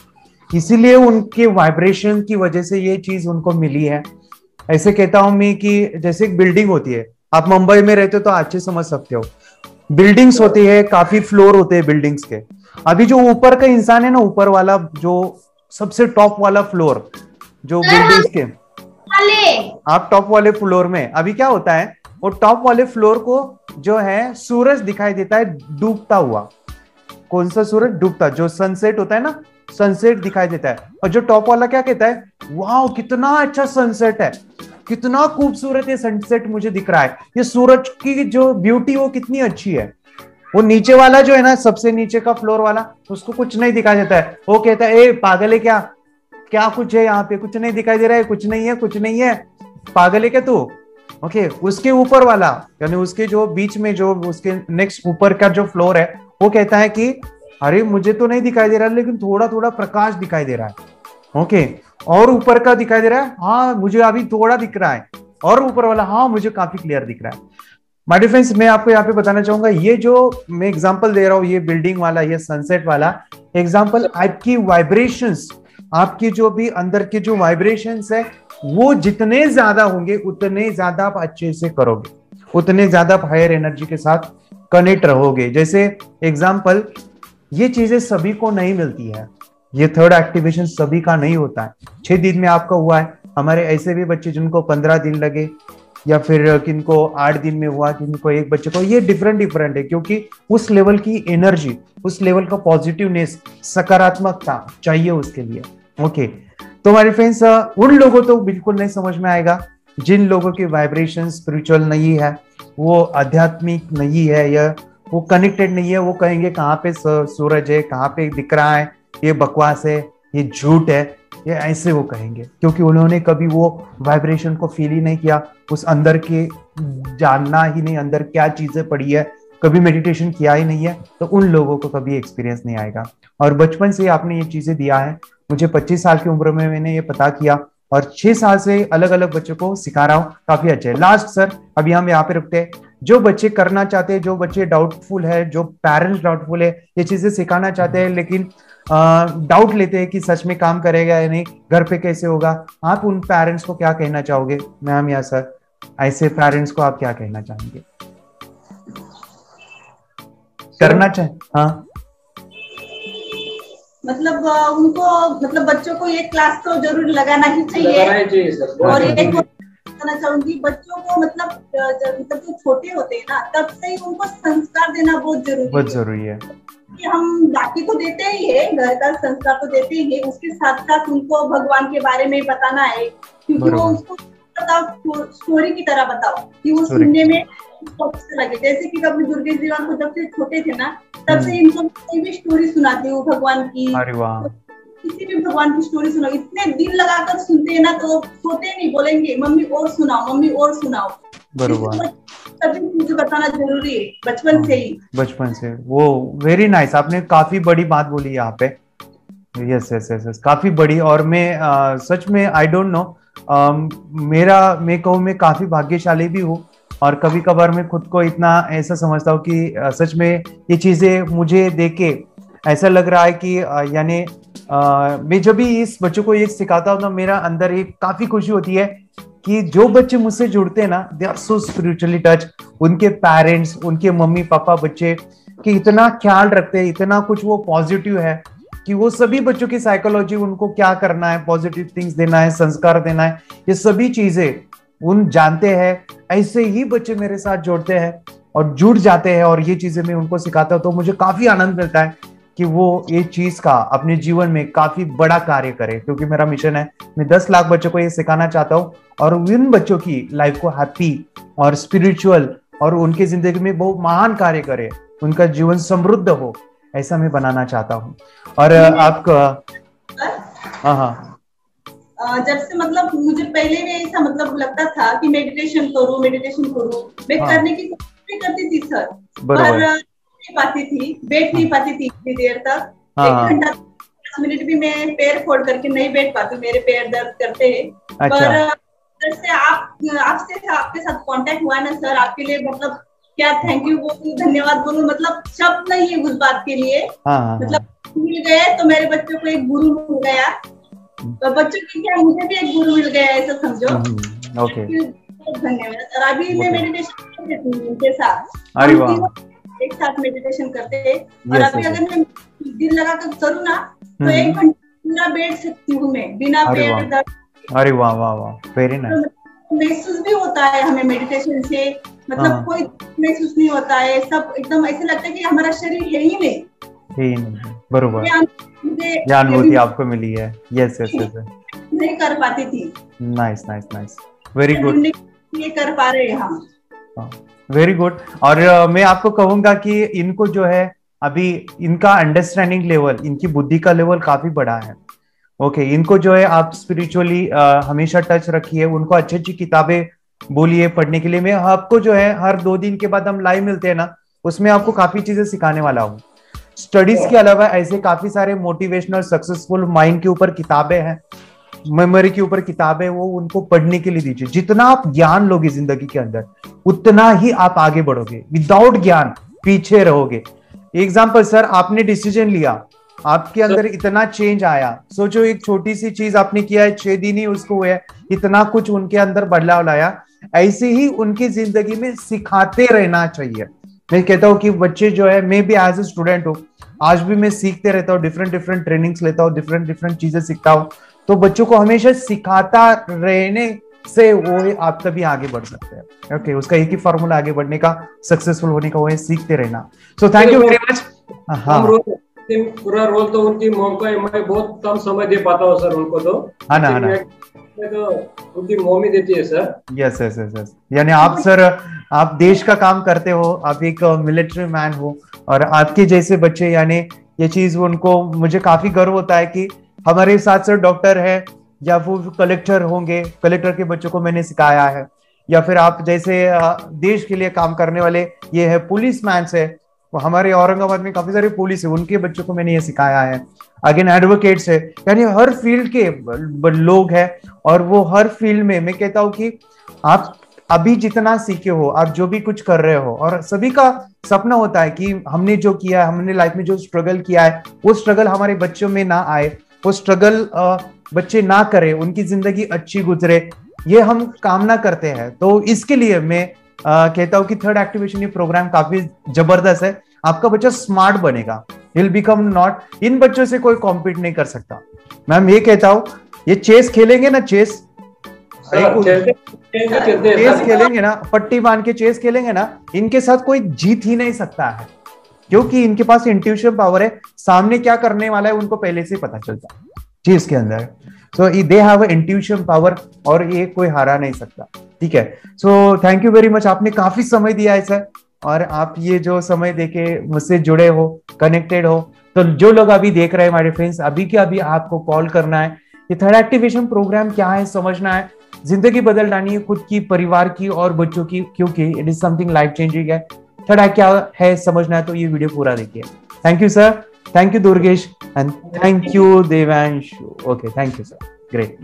इसीलिए उनके वाइब्रेशन की वजह से ये चीज उनको मिली है। ऐसे कहता हूं मैं कि जैसे एक बिल्डिंग होती है, आप मुंबई में रहते हो तो अच्छे समझ सकते हो, बिल्डिंग्स होती है, काफी फ्लोर होते हैं बिल्डिंग्स के। अभी जो ऊपर का इंसान है ना, ऊपर वाला जो सबसे टॉप वाला फ्लोर, जो बिल्डिंग्स के, आप टॉप वाले फ्लोर में, अभी क्या होता है, वो टॉप वाले फ्लोर को जो है सूरज दिखाई देता है डूबता हुआ। कौन सा सूरज? डूबता, जो सनसेट होता है ना, सनसेट दिखाई देता है। और जो टॉप वाला क्या कहता है, वाह कितना अच्छा सनसेट है, कितना खूबसूरत ये सनसेट मुझे दिख रहा है, ये सूरज की जो ब्यूटी वो कितनी अच्छी है। वो नीचे वाला जो है ना, सबसे नीचे का फ्लोर वाला, उसको कुछ नहीं दिखाई देता है। वो कहता है ए पागल है क्या, क्या कुछ है यहाँ पे, कुछ नहीं दिखाई दे रहा है, कुछ नहीं है, कुछ नहीं है, पागल है क्या तू। ओके, उसके ऊपर वाला यानी उसके जो बीच में जो उसके नेक्स्ट ऊपर का जो फ्लोर है, वो कहता है कि अरे मुझे तो नहीं दिखाई दे रहा, लेकिन थोड़ा थोड़ा प्रकाश दिखाई दे रहा है। ओके, और ऊपर का दिखाई दे रहा है, हाँ मुझे अभी थोड़ा दिख रहा है, और ऊपर वाला हाँ मुझे काफी क्लियर दिख रहा है। माय डियर फ्रेंड्स, मैं आपको यहाँ पे बताना चाहूंगा, ये जो मैं एग्जांपल दे रहा हूँ, ये बिल्डिंग वाला, ये सनसेट वाला एग्जांपल, आपकी वाइब्रेशंस, आपकी जो भी अंदर के जो वाइब्रेशंस है, वो जितने ज्यादा होंगे उतने ज्यादा आप अच्छे से करोगे, उतने ज्यादा आप हायर एनर्जी के साथ कनेक्ट रहोगे। जैसे एग्जांपल, ये चीजें सभी को नहीं मिलती है, ये थर्ड एक्टिवेशन सभी का नहीं होता है। 6 दिन में आपका हुआ है, हमारे ऐसे भी बच्चे जिनको 15 दिन लगे, या फिर किनको 8 दिन में हुआ, किनको एक बच्चे को, ये डिफरेंट है, क्योंकि उस लेवल की एनर्जी, उस लेवल का पॉजिटिवनेस, सकारात्मकता चाहिए उसके लिए। ओके, तो हमारे फ्रेंड्स, उन लोगों तो बिल्कुल नहीं समझ में आएगा जिन लोगों की वाइब्रेशन स्पिरिचुअल नहीं है, वो आध्यात्मिक नहीं है, या वो कनेक्टेड नहीं है। वो कहेंगे कहाँ पे सूरज है, कहाँ पे दिख रहा है, ये बकवास है, ये झूठ है, ये ऐसे वो कहेंगे, क्योंकि उन्होंने कभी वो वाइब्रेशन को फील ही नहीं किया, उस अंदर के जानना ही नहीं, अंदर क्या चीजें पड़ी है, कभी मेडिटेशन किया ही नहीं है, तो उन लोगों को कभी एक्सपीरियंस नहीं आएगा। और बचपन से आपने ये चीजें दिया है, मुझे 25 साल की उम्र में मैंने ये पता किया, और 6 साल से अलग अलग बच्चों को सिखा रहा हूँ, काफी अच्छा है। लास्ट सर, अभी हम यहाँ पे रुकते हैं। जो बच्चे करना चाहते हैं, जो बच्चे डाउटफुल है, जो पेरेंट्स डाउटफुल है, ये चीजें सिखाना चाहते हैं, लेकिन डाउट लेते हैं कि सच में काम करेगा या नहीं, घर पे कैसे होगा, आप उन पेरेंट्स को क्या कहना चाहोगे मैम या सर? ऐसे पेरेंट्स को आप क्या कहना चाहेंगे? करना चाहे, हाँ मतलब उनको, मतलब बच्चों को एक क्लास तो जरूर लगाना ही चाहिए। और एक कहना चाहूंगी, बच्चों को मतलब जो छोटे होते हैं ना, तब से ही उनको संस्कार देना बहुत जरूरी है। कि हम बाकी तो देते ही है, घर का संस्कार तो देते ही है, उसके साथ साथ उनको भगवान के बारे में बताना है, क्योंकि वो उसको बताओ, स्टोरी की तरह बताओ कि वो सुनने में अच्छा लगे। जैसे कि कभी दुर्गेश दीवान को जब से छोटे थे ना, तब से इनको कोई भी स्टोरी सुनाती हूँ भगवान की, किसी भी भगवान की स्टोरी सुनाओ, इतने दिल लगाकर सुनते हैं ना, तो सोते नहीं, बोलेंगे मम्मी और सुनाओ, मम्मी और सुनाओ। बरोबर, तभी मुझे बताना जरूरी है बचपन से ही, बचपन से। वो वेरी नाइस, आपने काफी बड़ी बात बोली यहाँ पे। यस, काफी बड़ी। और मैं सच में आई डोंट नो, मैं कहूँ मैं काफी भाग्यशाली भी हूँ, और कभी कभार मैं खुद को इतना ऐसा समझता हूँ कि सच में ये चीजें मुझे देख के ऐसा लग रहा है कि यानी मैं जब भी इस बच्चों को ये सिखाता हूँ ना, मेरा अंदर एक काफी खुशी होती है कि जो बच्चे मुझसे जुड़ते हैं ना, they are so spiritually touch, उनके पेरेंट्स, उनके मम्मी पापा बच्चे कि इतना ख्याल रखते हैं, इतना कुछ वो पॉजिटिव है कि वो सभी बच्चों की साइकोलॉजी, उनको क्या करना है, पॉजिटिव थिंग्स देना है, संस्कार देना है, ये सभी चीजें उन जानते हैं। ऐसे ही बच्चे मेरे साथ जुड़ते हैं और जुड़ जाते हैं, और ये चीजें मैं उनको सिखाता हूँ, तो मुझे काफी आनंद मिलता है कि वो ये चीज का अपने जीवन में काफी बड़ा कार्य करे, क्योंकि मेरा मिशन है, मैं 10 लाख बच्चों को ये सिखाना चाहता हूँ, और उन बच्चों की लाइफ को हैप्पी और स्पिरिचुअल और उनकी जिंदगी में बहुत महान कार्य करे, उनका जीवन समृद्ध हो, ऐसा मैं बनाना चाहता हूँ। और आपका हाँ, जब से मतलब मुझे पहले भी ऐसा मतलब लगता था कि मेडिटेशन करूं, मैं करने की कोशिश करती थी सर, पर नहीं पाती थी, बैठ नहीं पाती थी इतनी देर तक। 1 घंटा 10 मिनट भी मैं पैर फोड़ करके नहीं बैठ पाती, मेरे पैर दर्द करते हैं। पर जैसे आपके साथ कांटेक्ट हुआ ना सर, आपके लिए मतलब क्या थैंक यू बोलूं, धन्यवाद बोलूं, मतलब शब्द नहीं है उस बात के लिए। मतलब मिल गए तो मेरे बच्चों को एक गुरु मिल गया, तो बच्चों की क्या मुझे भी एक गुरु मिल गया, ऐसा समझो। ओके, धन्यवाद। और अभी मैं मेडिटेशन करती हूँ उनके साथ, एक साथ मेडिटेशन करते हैं। और अभी अगर मैं दिल लगा कर करूँ ना, तो 1 घंटा पूरा बैठ सकती हूँ मैं, बिना पैर दर्द। अरे वाह वाह वाह, वेरी नाइस। महसूस भी होता है हमें मेडिटेशन से, मतलब कोई महसूस नहीं होता है, सब एकदम ऐसे लगता है कि हमारा शरीर है ही नहीं, ही नहीं, बरोबर, ये अनुभूति आपको मिली है। यस यस यस, नहीं कर पाती थी। Nice nice nice, very good, ये कर पा रहे हैं हम। Very good. और मैं आपको कहूंगा कि इनको जो है अभी इनका अंडरस्टैंडिंग लेवल, इनकी बुद्धि का लेवल काफी बड़ा है। ओके, इनको जो है आप स्पिरिचुअली हमेशा टच रखिए, उनको अच्छी अच्छी किताबें बोलिए पढ़ने के लिए। मैं आपको जो है हर 2 दिन के बाद हम लाइव मिलते हैं ना, उसमें आपको काफी चीजें सिखाने वाला हूँ। स्टडीज के अलावा ऐसे काफी सारे मोटिवेशनल सक्सेसफुल माइंड के ऊपर किताबें हैं, मेमोरी के ऊपर किताबें, वो उनको पढ़ने के लिए दीजिए। जितना आप ज्ञान लोगे जिंदगी के अंदर, उतना ही आप आगे बढ़ोगे। विदाउट ज्ञान पीछे रहोगे। एग्जाम्पल सर, आपने डिसीजन लिया, आपके अंदर इतना चेंज आया। सोचो एक छोटी सी चीज आपने किया है, 6 दिन ही उसको हुआ है, इतना कुछ उनके अंदर बदलाव लाया। ऐसे ही उनकी जिंदगी में सिखाते रहना चाहिए। मैं कहता हूँ कि बच्चे जो है, मैं भी एज ए स्टूडेंट हूँ, आज भी मैं सीखते रहता हूँ, डिफरेंट डिफरेंट ट्रेनिंग्स लेता हूँ, डिफरेंट डिफरेंट चीजें सीखता हूँ। तो बच्चों को हमेशा सिखाता रहने से वो आप तभी आगे बढ़ सकते हैं। ओके, उसका एक ही फॉर्मूला आगे बढ़ने का, सक्सेसफुल होने का, वो है सीखते रहना। So thank you very much. हाँ, पूरा रोल तो उनकी मॉम का, मैं बहुत कम समय दे पाता हूँ सर उनको, तो हाँ ना, तो उनकी मॉम ही देती है sir. Yes yes yes yes, यानी आप सर, आप देश का काम करते हो, आप एक मिलिट्री मैन हो, और आपके जैसे बच्चे, यानी ये चीज उनको, मुझे काफी गर्व होता है कि हमारे साथ सर डॉक्टर है, या वो कलेक्टर होंगे, कलेक्टर के बच्चों को मैंने सिखाया है, या फिर आप जैसे देश के लिए काम करने वाले ये है पुलिस मैन है, हमारे औरंगाबाद में काफी सारे पुलिस है, उनके बच्चों को मैंने ये सिखाया है। अगेन एडवोकेट्स है, यानी हर फील्ड के लोग हैं, और वो हर फील्ड में, मैं कहता हूँ कि आप अभी जितना सीखे हो, आप जो भी कुछ कर रहे हो, और सभी का सपना होता है कि हमने जो किया है, हमने लाइफ में जो स्ट्रगल किया है, वो स्ट्रगल हमारे बच्चों में ना आए, वो स्ट्रगल बच्चे ना करें, उनकी जिंदगी अच्छी गुजरे, ये हम कामना करते हैं। तो इसके लिए मैं कहता हूँ कि थर्ड एक्टिवेशन ये प्रोग्राम काफी जबरदस्त है। आपका बच्चा स्मार्ट बनेगा, विल बिकम नॉट, इन बच्चों से कोई कॉम्पीट नहीं कर सकता। मैम ये कहता हूँ, ये चेस खेलेंगे ना, चेस खेलेंगे ना, पट्टी बांध के चेस खेलेंगे ना, इनके साथ कोई जीत ही नहीं सकता है, क्योंकि इनके पास इंट्यूशन पावर है। सामने क्या करने वाला है उनको पहले से पता चलता है चेस के अंदर। सो दे हैव इंट्यूशन पावर, और ये कोई हरा नहीं सकता। ठीक है, so thank you very much, आपने काफी समय दिया है सर, और आप ये जो समय देके मुझसे जुड़े हो, कनेक्टेड हो। तो जो लोग अभी देख रहे हैं हमारे फ्रेंड्स, अभी के अभी आपको कॉल करना है, ये थर्ड एक्टिवेशन प्रोग्राम क्या है समझना है, जिंदगी बदल डालनी है खुद की, परिवार की और बच्चों की, क्योंकि it is something life changing है। थर्ड एक्ट क्या है समझना है तो ये वीडियो पूरा देखिए। Thank you sir, thank you Durgesh, and thank you Devanshu. Okay, thank you sir, great,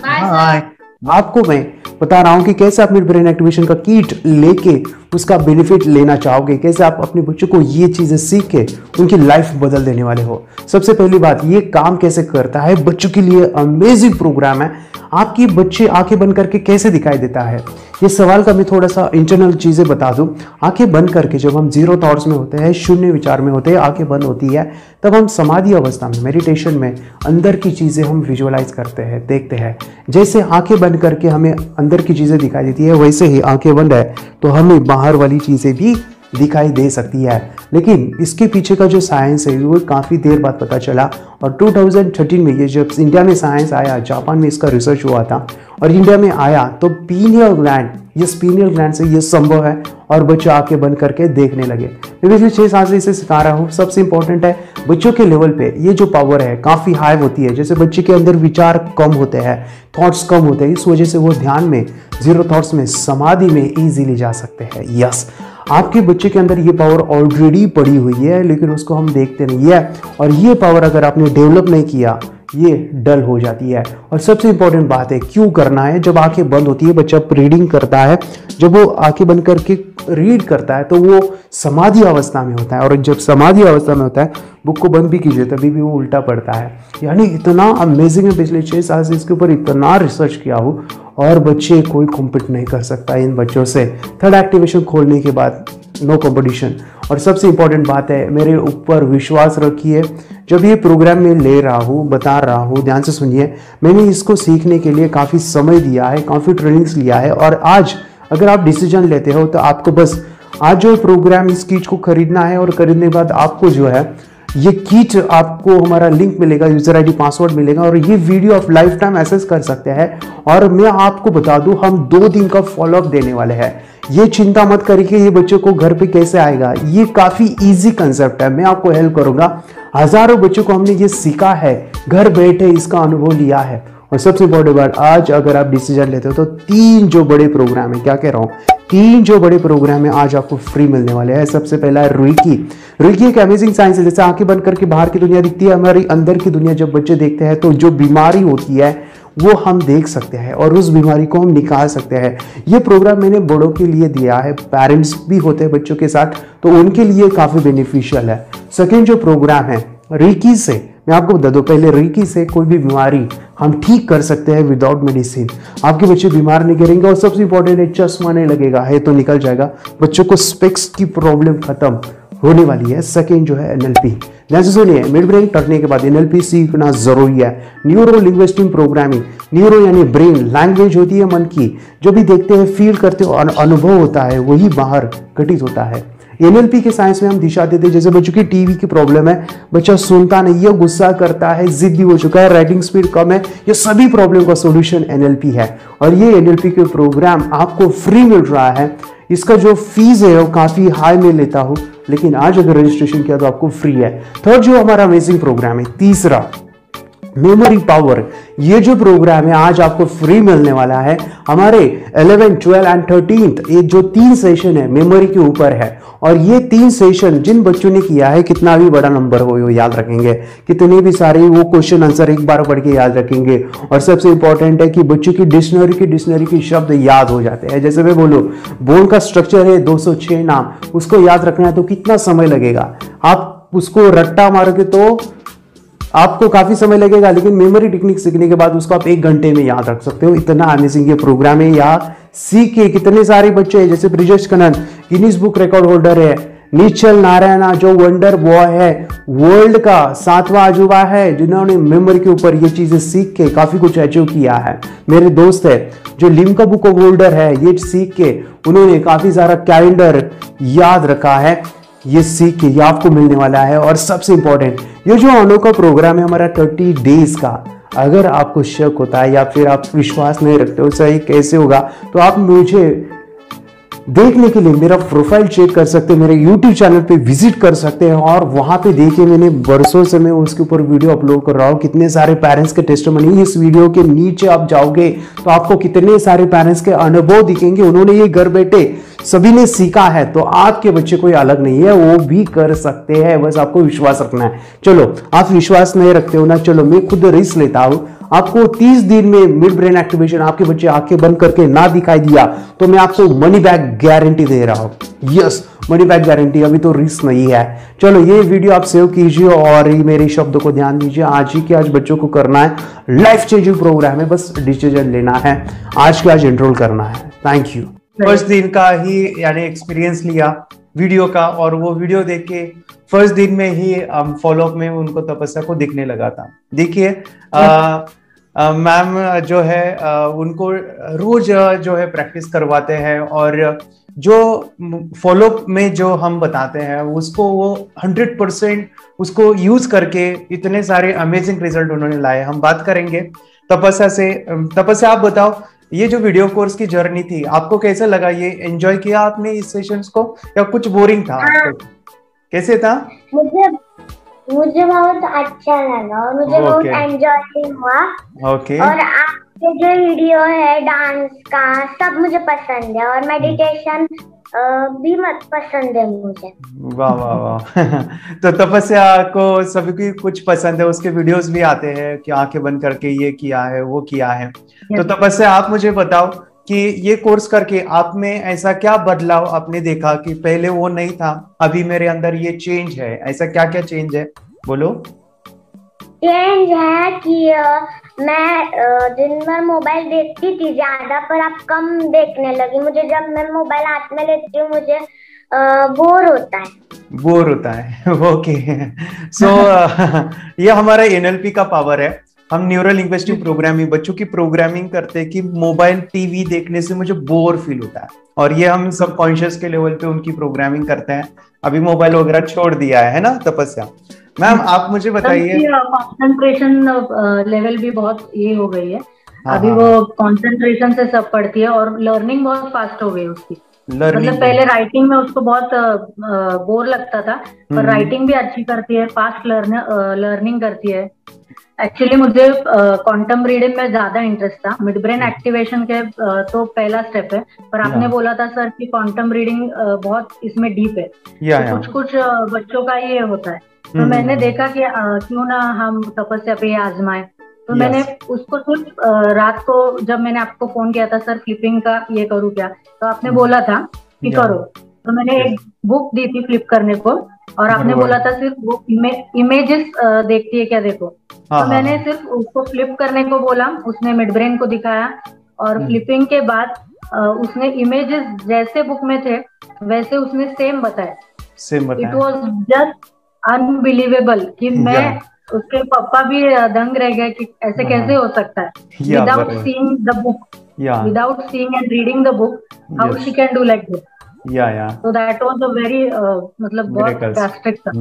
bye. आपको मैं बता रहा हूं कि कैसे आप ब्रेन एक्टिवेशन का किट लेके उसका बेनिफिट लेना चाहोगे, कैसे आप अपने बच्चों को ये चीजें सीख के उनकी लाइफ बदल देने वाले हो। सबसे पहली बात, ये काम कैसे करता है, बच्चों के लिए अमेजिंग प्रोग्राम है। आपकी बच्चे आंखें बंद करके कैसे दिखाई देता है, ये सवाल का मैं थोड़ा सा इंटरनल चीजें बता दूं। आंखें बंद करके जब हम जीरो थॉट्स में होते हैं, शून्य विचार में होते हैं, आंखें बंद होती है, तब हम समाधि अवस्था में, मेडिटेशन में अंदर की चीजें हम विजुअलाइज करते हैं, देखते हैं। जैसे आंखें बंद करके हमें अंदर की चीजें दिखाई देती है, वैसे ही आंखें बंद है तो हमें बाहर वाली चीजें भी दिखाई दे सकती है। लेकिन इसके पीछे का जो साइंस है वो काफ़ी देर बाद पता चला, और 2013 में ये जब इंडिया में साइंस आया, जापान में इसका रिसर्च हुआ था और इंडिया में आया, तो पीनियल ग्लैंड, ये स्पीनियल ग्लैंड से ये संभव है, और बच्चे आंखें बंद करके देखने लगे। मैं पिछले 6 साल से इसे सिखा रहा हूँ। सबसे इंपॉर्टेंट है, बच्चों के लेवल पे ये जो पावर है काफ़ी हाई होती है। जैसे बच्चे के अंदर विचार कम होते हैं, थॉट्स कम होते हैं, इस वजह से वो ध्यान में, जीरो थॉट्स में, समाधि में इजीली जा सकते हैं। यस, आपके बच्चे के अंदर ये पावर ऑलरेडी पड़ी हुई है, लेकिन उसको हम देखते नहीं है, और ये पावर अगर आपने डेवलप नहीं किया, ये डल हो जाती है। और सबसे इंपॉर्टेंट बात है, क्यों करना है। जब आंखें बंद होती है, बच्चा रीडिंग करता है, जब वो आंखें बंद करके रीड करता है तो वो समाधि अवस्था में होता है, और जब समाधि अवस्था में होता है, बुक को बंद भी कीजिए तभी भी वो उल्टा पड़ता है। यानी इतना अमेजिंग है, पिछले 6 साल से इसके ऊपर इतना रिसर्च किया हो, और बच्चे कोई कॉम्पिट नहीं कर सकता इन बच्चों से। थर्ड एक्टिवेशन खोलने के बाद नो कंपटीशन। और सबसे इंपॉर्टेंट बात है, मेरे ऊपर विश्वास रखिए, जब ये प्रोग्राम में ले रहा हूँ, बता रहा हूँ, ध्यान से सुनिए, मैंने इसको सीखने के लिए काफ़ी समय दिया है, काफ़ी ट्रेनिंग्स लिया है, और आज अगर आप डिसीजन लेते हो तो आपको बस आज जो प्रोग्राम, इस चीज़ को खरीदना है, और खरीदने के बाद आपको जो है ये किट आपको हमारा लिंक मिलेगा, यूजर आईडी पासवर्ड मिलेगा और ये वीडियो आप लाइफ टाइम एक्सेस कर सकते हैं। और मैं आपको बता दूं हम 2 दिन का फॉलोअप देने वाले हैं। ये चिंता मत करिए ये बच्चों को घर पे कैसे आएगा, ये काफी इजी कंसेप्ट है, मैं आपको हेल्प करूंगा। हजारों बच्चों को हमने ये सीखा है, घर बैठे इसका अनुभव लिया है। और सबसे इंपॉर्टेंट बात, आज अगर आप डिसीजन लेते हो तो 3 जो बड़े प्रोग्राम है, क्या कह रहा हूँ, 3 जो बड़े प्रोग्राम है आज आपको फ्री मिलने वाले हैं। सबसे पहला है रुईकी। रुईकी एक अमेजिंग साइंस है, जैसे आंखें बंद करके बाहर की दुनिया दिखती है, हमारी अंदर की दुनिया जब बच्चे देखते हैं तो जो बीमारी होती है वो हम देख सकते हैं और उस बीमारी को हम निकाल सकते हैं। ये प्रोग्राम मैंने बड़ों के लिए दिया है, पेरेंट्स भी होते हैं बच्चों के साथ, तो उनके लिए काफी बेनिफिशियल है। सेकेंड जो प्रोग्राम है रेकी से, मैं आपको बता दूं, पहले रेकी से कोई भी बीमारी हम ठीक कर सकते हैं विदाउट मेडिसिन। आपके बच्चे बीमार नहीं गिरेंगे और सबसे इंपॉर्टेंट है चश्मा नहीं लगेगा, है तो निकल जाएगा, बच्चों को स्पेक्स की प्रॉब्लम खत्म होने वाली है। सेकेंड जो है एनएलपी, जैसे सुनिए मिड ब्रेन करने के बाद एनएलपी सीखना जरूरी है। न्यूरो लिंग्विस्टिक प्रोग्रामिंग, न्यूरो यानी ब्रेन, लैंग्वेज होती है मन की, जो भी देखते हैं फील करते हो अनुभव होता है वही बाहर घटित होता है। एनएलपी के साइंस में हम दिशा देते हैं, जैसे बच्चों की टीवी की प्रॉब्लम है, बच्चा सुनता नहीं है, गुस्सा करता है, जिद्दी हो चुका है, राइटिंग स्पीड कम है, ये सभी प्रॉब्लम का सॉल्यूशन एनएलपी है। और ये एनएलपी के प्रोग्राम आपको फ्री मिल रहा है। इसका जो फीस है वो काफी हाई में लेता हूं, लेकिन आज अगर रजिस्ट्रेशन किया तो आपको फ्री है। थर्ड जो हमारा अमेजिंग प्रोग्राम है, तीसरा मेमोरी पावर, ये जो प्रोग्राम है आज आपको फ्री मिलने वाला है। हमारे 11, 12 एंड 13 ये जो 3 सेशन है मेमोरी के ऊपर है, और ये 3 सेशन जिन बच्चों ने किया है, कितना भी बड़ा नंबर हो वो याद रखेंगे, कितने भी सारे वो क्वेश्चन आंसर एक बार पढ़ के याद रखेंगे। और सबसे इंपॉर्टेंट है कि बच्चों की डिक्शनरी के शब्द याद हो जाते हैं। जैसे मैं बोलूं बोन का स्ट्रक्चर है 206 नाम, उसको याद रखना है तो कितना समय लगेगा, आप उसको रट्टा मारोगे तो आपको काफी समय लगेगा, लेकिन मेमोरी टेक्निक सीखने के बाद उसको आप 1 घंटे में याद रख सकते हो। इतना अमेजिंग ये प्रोग्राम है। यहाँ सीख के कितने सारे बच्चे हैं, जैसे Brijesh Kanan Guinness book record holder है, निश्चल नारायणा जो वंडर बॉय है, वर्ल्ड का 7वां अजूबा है, जिन्होंने मेमोरी के ऊपर ये चीजें सीख के काफी कुछ अचीव किया है। मेरे दोस्त है जो लिम्का बुक ऑफ होल्डर है, ये सीख के उन्होंने काफी सारा कैलेंडर याद रखा है। ये सीख के ये आपको मिलने वाला है। और सबसे इंपॉर्टेंट ये जो अनोखा प्रोग्राम है हमारा 30 डेज का, अगर आपको शक होता है या फिर आप विश्वास नहीं रखते हो सही कैसे होगा, तो आप मुझे देखने के लिए मेरा प्रोफाइल चेक कर सकते हैं, मेरे YouTube चैनल पे विजिट कर सकते हैं, और वहां पे देखिए मैंने बरसों से मैं उसके ऊपर वीडियो अपलोड कर रहा हूँ। कितने सारे पेरेंट्स के टेस्टिमनी, इस वीडियो के नीचे आप जाओगे तो आपको कितने सारे पेरेंट्स के अनुभव दिखेंगे, उन्होंने ये घर बैठे सभी ने सीखा है, तो आपके बच्चे कोई अलग नहीं है, वो भी कर सकते हैं, बस आपको विश्वास रखना है। चलो आप विश्वास नहीं रखते हो ना, चलो मैं खुद रिस्क लेता हूं। आपको 30 दिन में मिड ब्रेन एक्टिवेशन आपके बच्चे आंखें बंद करके ना दिखाई दिया तो मैं आपको मनी बैक गारंटी दे रहा हूं। यस, मनी बैक गारंटी, अभी तो रिस्क नहीं है। चलो ये वीडियो आप सेव कीजिए और मेरे शब्दों को ध्यान दीजिए। आज ही के आज बच्चों को करना है, लाइफ चेंजिंग प्रोग्राम है, बस डिसीजन लेना है, आज के आज एनरोल करना है। Thank you. फर्स्ट दिन का ही यानी एक्सपीरियंस लिया वीडियो का, और वो वीडियो देख के फर्स्ट दिन में ही फॉलोअप में उनको तपस्या को दिखने लगा था। देखिए मैम जो है उनको रोज जो है प्रैक्टिस करवाते हैं, और जो फॉलोअप में जो हम बताते हैं उसको वो 100% उसको यूज करके इतने सारे अमेजिंग रिजल्ट उन्होंने लाए। हम बात करेंगे तपस्या से। तपस्या आप बताओ, ये जो वीडियो कोर्स की जर्नी थी आपको कैसा लगा? ये एंजॉय किया आपने इस सेशंस को या कुछ बोरिंग था आपको? कैसे था? मुझे बहुत अच्छा लगा और मुझे बहुत एंजॉय हुआ। ओके। और आपके जो वीडियो है डांस का सब मुझे पसंद है, और मेडिटेशन भी मत पसंद है मुझे। वाह वाह वाह। तो तपस्या को सभी की कुछ पसंद है, उसके वीडियोस भी आते हैं कि आंखें बंद करके ये किया है वो किया है। तो तपस्या आप मुझे बताओ कि ये कोर्स करके आप में ऐसा क्या बदलाव आपने देखा कि पहले वो नहीं था, अभी मेरे अंदर ये चेंज है, ऐसा क्या क्या चेंज है बोलो? चेंज है कि मैं दिन भर मोबाइल देखती थी ज्यादा, पर अब कम देखने लगी। मुझे जब मैं मोबाइल हाथ में लेती हूँ मुझे बोर होता है। ओके। सो ये हमारा एनएलपी का पावर है। हम न्यूरो लिंग्विस्टिक प्रोग्रामिंग, बच्चों की प्रोग्रामिंग करते हैं कि मोबाइल टीवी देखने से मुझे बोर फील होता है, और ये हम सबकॉन्शियस के लेवल पे उनकी प्रोग्रामिंग करते हैं। अभी मोबाइल वगैरह छोड़ दिया है ना तपस्या? मैम आप मुझे बताइए, कंसंट्रेशन लेवल भी बहुत ये हो गई है। हाँ, अभी हाँ, वो कंसंट्रेशन से सब पढ़ती है और लर्निंग बहुत फास्ट हो गई उसकी। लर्निंग मतलब पहले राइटिंग में उसको बहुत बोर लगता था, पर राइटिंग भी अच्छी करती है, फास्ट लर्निंग करती है। एक्चुअली मुझे क्वांटम रीडिंग में ज्यादा इंटरेस्ट था। मिड ब्रेन एक्टिवेशन के तो पहला स्टेप है, पर आपने बोला था सर कि क्वांटम रीडिंग बहुत इसमें डीप है, तो कुछ कुछ बच्चों का ये होता है। तो मैंने देखा कि क्यों ना हम तपस्या पे आजमाएं। तो मैंने उसको सिर्फ रात को, जब मैंने आपको फोन किया था सर फ्लिपिंग का ये करूँ क्या, तो आपने बोला था कि करो। तो मैंने एक बुक दी थी फ्लिप करने को, और आपने बोला था सिर्फ वो इमेजेस देखती है क्या, देखो। तो मैंने सिर्फ उसको फ्लिप करने को बोला, उसने मिड ब्रेन को दिखाया, और फ्लिपिंग के बाद उसने इमेजेस जैसे बुक में थे वैसे उसने सेम बताया। इट वॉज जस्ट अनबिलीवेबल कि मैं, उसके पापा भी दंग रह गए कि ऐसे कैसे हो सकता है, without seeing the book, without seeing and reading the book, how she can do like this. So that was a very मतलब बहुत ड्रास्टिक था।